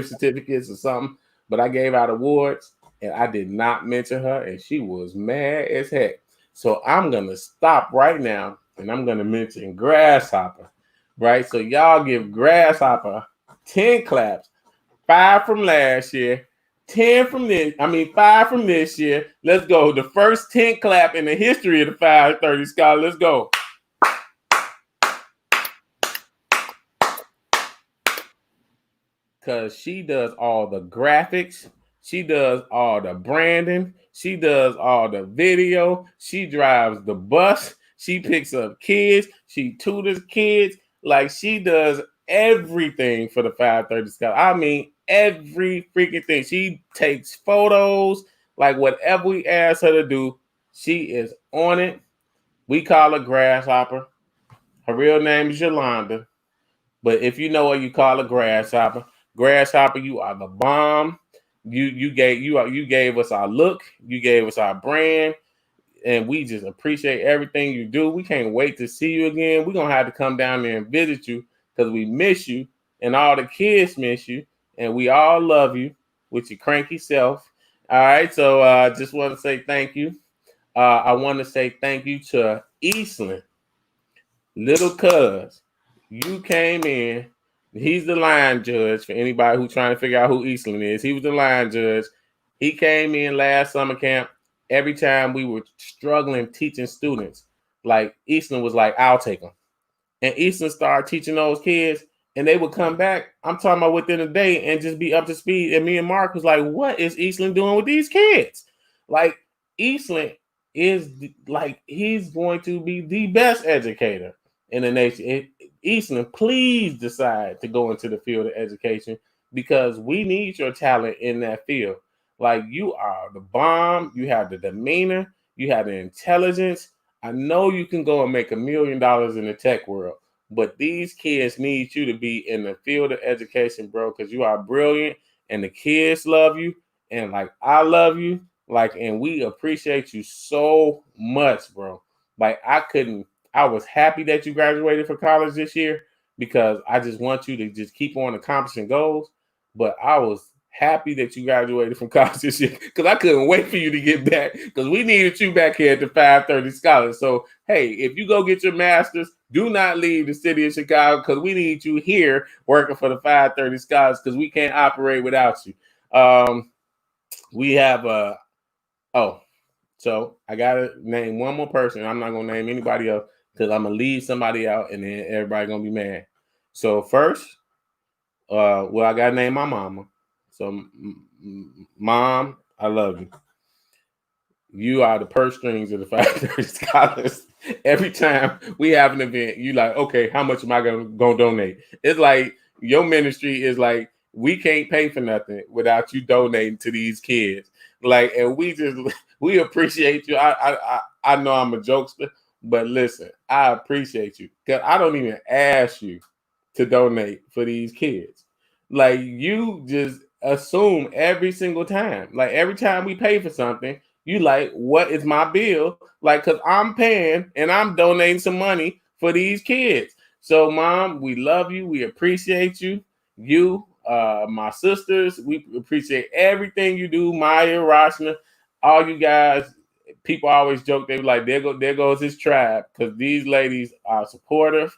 certificates or something. But I gave out awards and I did not mention her, and she was mad as heck. So I'm gonna stop right now and I'm gonna mention Grasshopper, right? So y'all give Grasshopper 10 claps, 5 from last year, 5 from this year. Let's go. The first 10 clap in the history of the 530 Scholar. Let's go. Because she does all the graphics. She does all the branding. She does all the video. She drives the bus. She picks up kids. She tutors kids. Like she does everything for the 530 Scholar. I mean, every freaking thing. She takes photos, like whatever we ask her to do, she is on it. We call her Grasshopper. Her real name is Yolanda. But if you know her, you call her Grasshopper. Grasshopper, you are the bomb. You gave us our look, you gave us our brand, and we just appreciate everything you do. We can't wait to see you again. We're gonna have to come down there and visit you because we miss you, and all the kids miss you, and we all love you with your cranky self. All right, so just want to say thank you. I want to say thank you to Eastland, little cuz. You came in. He's the line judge for anybody who's trying to figure out who Eastland is. He was the line judge. He came in last summer camp. Every time we were struggling teaching students, like Eastland was like, I'll take them. And Eastland started teaching those kids, and they would come back, I'm talking about within a day, and just be up to speed. And me and Mark was like, what is Eastland doing with these kids? Like, Eastland is like, he's going to be the best educator in the nation. Eastland, please decide to go into the field of education because we need your talent in that field. Like, you are the bomb. You have the demeanor. You have the intelligence. I know you can go and make $1 million in the tech world, but these kids need you to be in the field of education, bro, because you are brilliant and the kids love you. And like, I love you. Like, and we appreciate you so much, bro. Like, I was happy that you graduated from college this year because I just want you to just keep on accomplishing goals. But I was happy that you graduated from college this year because I couldn't wait for you to get back because we needed you back here at the 530 Scholars. So, hey, if you go get your master's, do not leave the city of Chicago because we need you here working for the 530 Scholars because we can't operate without you. We have so I gotta name one more person. I'm not gonna name anybody else because I'm gonna leave somebody out and then everybody gonna be mad. So first, I gotta name my mama. So, Mom, I love you. You are the purse strings of the 530 Scholars. Every time we have an event, you like, okay, how much am I gonna donate? It's like your ministry is like, we can't pay for nothing without you donating to these kids. Like, and we appreciate you. I know I'm a jokester, but listen, I appreciate you because I don't even ask you to donate for these kids. Like, you just assume every single time. Like, every time we pay for something, you like, what is my bill? Like, because I'm paying and I'm donating some money for these kids. So, Mom, we love you. We appreciate you. You, my sisters, we appreciate everything you do. Maya, Rashna, all you guys. People always joke, they were like, there goes his tribe, because these ladies are supportive.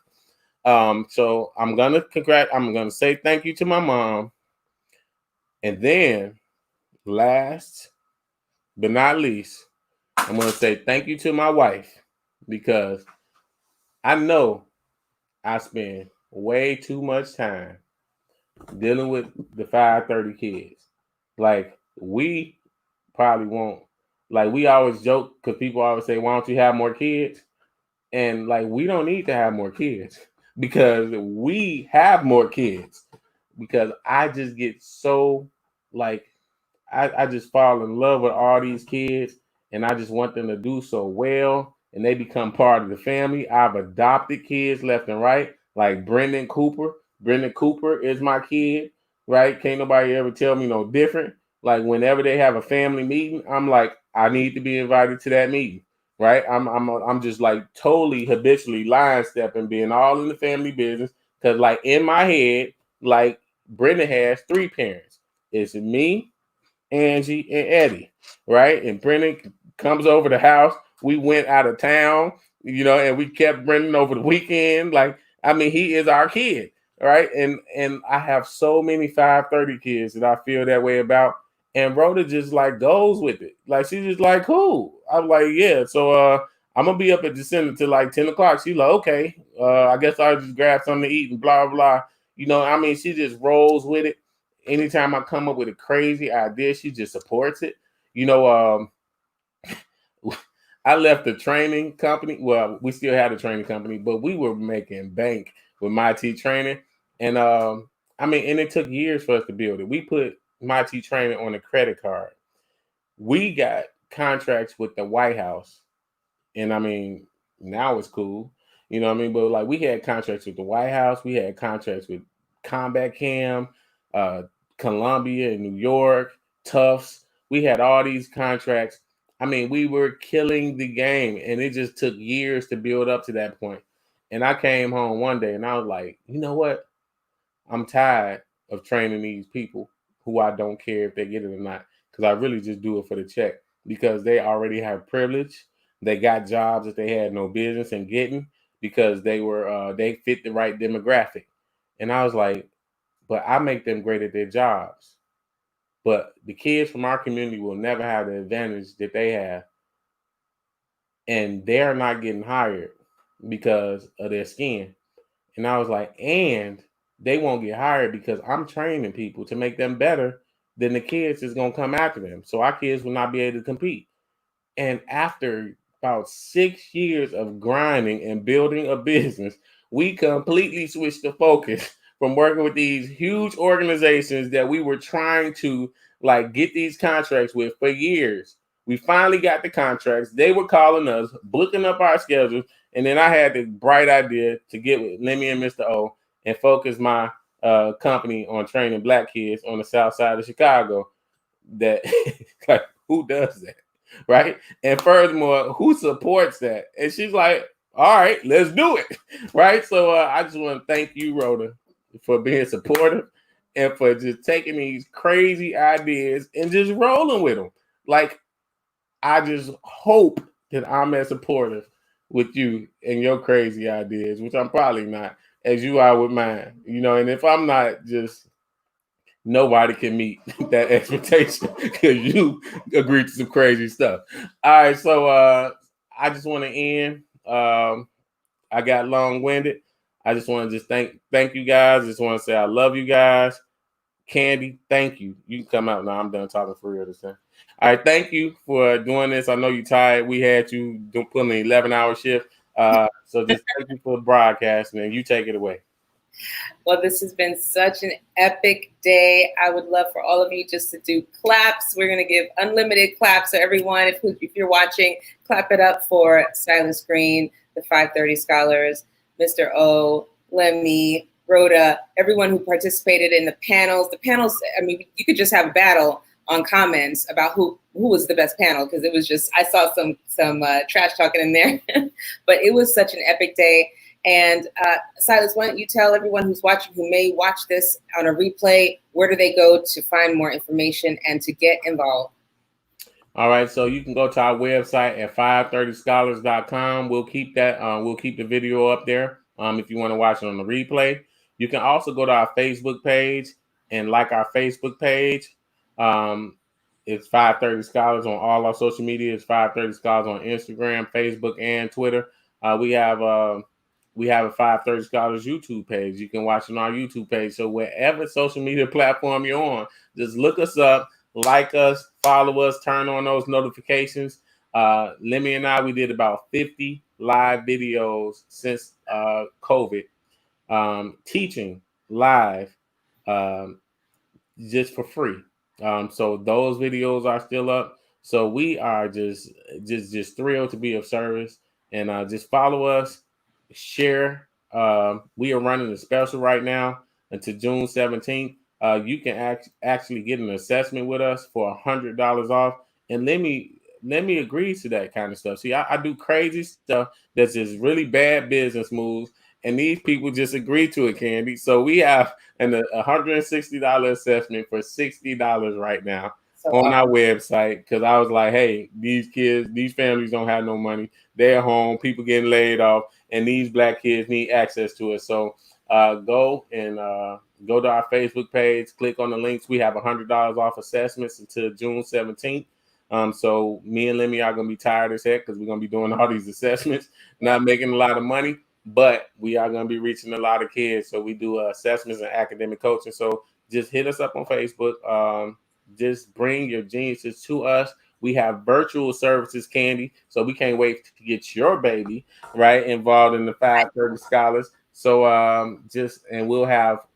So I'm gonna say thank you to my mom. And then last but not least, I'm gonna say thank you to my wife because I know I spend way too much time dealing with the 530 kids. Like, we probably won't. Like, we always joke because people always say, why don't you have more kids? And like, we don't need to have more kids because we have more kids. Because I just get so, like, I just fall in love with all these kids and I just want them to do so well and they become part of the family. I've adopted kids left and right, like Brendan Cooper. Brendan Cooper is my kid, right? Can't nobody ever tell me no different. Like, whenever they have a family meeting, I'm like, I need to be invited to that meeting, right? I'm just like totally habitually line stepping, being all in the family business. Cause like in my head, like Brendan has 3 parents. It's me, Angie, and Eddie, right? And Brendan comes over the house. We went out of town, and we kept Brendan over the weekend. Like, I mean, he is our kid, right? And I have so many 530 kids that I feel that way about. And Rhoda just like goes with it. Like, she's just like, cool. I'm like, yeah. So I'm gonna be up at the center till like 10 o'clock. She's like, okay, I guess I'll just grab something to eat and blah, blah. I mean, she just rolls with it. Anytime I come up with a crazy idea, she just supports it. I left the training company. Well, we still had a training company, but we were making bank with My T Training. And I mean, and it took years for us to build it. We put MyT Training on a credit card. We got contracts with the White House, and I mean, now it's cool, you know what I mean? But like, we had contracts with the White House, we had contracts with Combat Cam, Columbia in New York, Tufts. We had all these contracts. I mean, we were killing the game, and it just took years to build up to that point. And I came home one day and I was like, you know what? I'm tired of training these people who I don't care if they get it or not, because I really just do it for the check, because they already have privilege. They got jobs that they had no business in getting because they fit the right demographic. And I was like, but I make them great at their jobs. But the kids from our community will never have the advantage that they have. And they're not getting hired because of their skin. And I was like, and they won't get hired because I'm training people to make them better than the kids that's going to come after them. So our kids will not be able to compete. And after about 6 years of grinding and building a business, we completely switched the focus from working with these huge organizations that we were trying to like get these contracts with for years. We finally got the contracts. They were calling us, booking up our schedules. And then I had the bright idea to get with Lemmy and Mr. O and focus my company on training Black kids on the south side of Chicago. That like, who does that? Right? And furthermore, who supports that? And she's like, all right, let's do it. Right? So I just want to thank you, Rhoda, for being supportive and for just taking these crazy ideas and just rolling with them. Like, I just hope that I'm as supportive with you and your crazy ideas, which I'm probably not, as you are with mine. You know, and if I'm not, just nobody can meet that expectation because you agree to some crazy stuff. All right, so I just want to end. I got long-winded. I just want to just thank you guys. I just want to say I love you guys. Candy, thank you. You can come out now. I'm done talking for real this time. All right, thank you for doing this. I know you're tired. We had you putting an 11-hour shift. So just thank you for broadcasting, and you take it away. Well, this has been such an epic day. I would love for all of you just to do claps. We're going to give unlimited claps. So everyone, if you're watching, clap it up for Silas Green, the 530 Scholars, Mr. O, Lemmy, Rhoda, everyone who participated in the panels. The panels, I mean, you could just have a battle on comments about who was the best panel, because it was just, I saw some trash talking in there, but it was such an epic day. And Silas, why don't you tell everyone who's watching, who may watch this on a replay, where do they go to find more information and to get involved? All right, so you can go to our website at 530scholars.com. We'll keep that. We'll keep the video up there if you want to watch it on the replay. You can also go to our Facebook page and like our Facebook page. It's 530 Scholars on all our social media. It's 530 Scholars on Instagram, Facebook, and Twitter. We have a 530 Scholars YouTube page. You can watch on our YouTube page. So wherever social media platform you're on, just look us up, like us, follow us, turn on those notifications. Lemmy and I, we did about 50 live videos since COVID, teaching live just for free. So those videos are still up. So we are just thrilled to be of service, and just follow us, share. We are running a special right now until June 17th. You can actually get an assessment with us for $100 off. And let me agree to that kind of stuff. See, I do crazy stuff that's just really bad business moves, and these people just agree to it, Candy. So we have a $160 assessment for $60 right now on our website, because I was like, hey, these families don't have no money. They're home, people getting laid off, and these Black kids need access to it. So go to our Facebook page, click on the links. We have $100 off assessments until June 17th. So me and Lemmy are going to be tired as heck because we're going to be doing all these assessments, not making a lot of money, but we are going to be reaching a lot of kids. So we do assessments and academic coaching. So just hit us up on Facebook. Just bring your geniuses to us. We have virtual services, Candy. So we can't wait to get your baby involved in the 530 Scholars. So and we'll have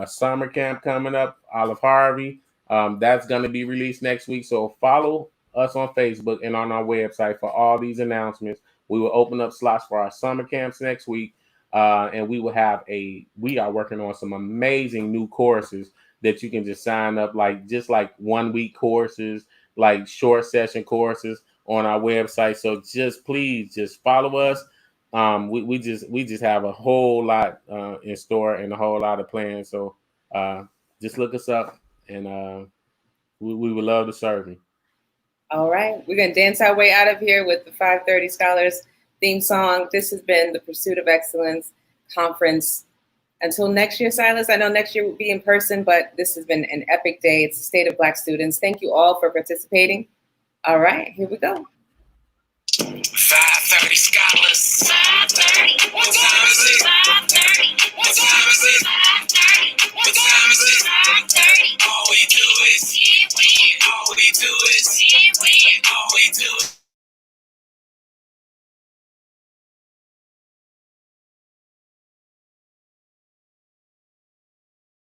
summer camp coming up, Olive Harvey. That's going to be released next week. So follow us on Facebook and on our website for all these announcements. We will open up slots for our summer camps next week. And we are working on some amazing new courses that you can just sign up, like 1 week courses, like short session courses on our website. So please follow us. We just have a whole lot in store and a whole lot of plans. So just look us up, and we would love to serve you. All right, we're gonna dance our way out of here with the 530 Scholars theme song. This has been the Pursuit of Excellence Conference. Until next year, Silas, I know next year will be in person, but this has been an epic day. It's the State of Black Students. Thank you all for participating. All right, here we go. 530 Scholars. 530. What time is it? 530. What time is it? 530. What time is it?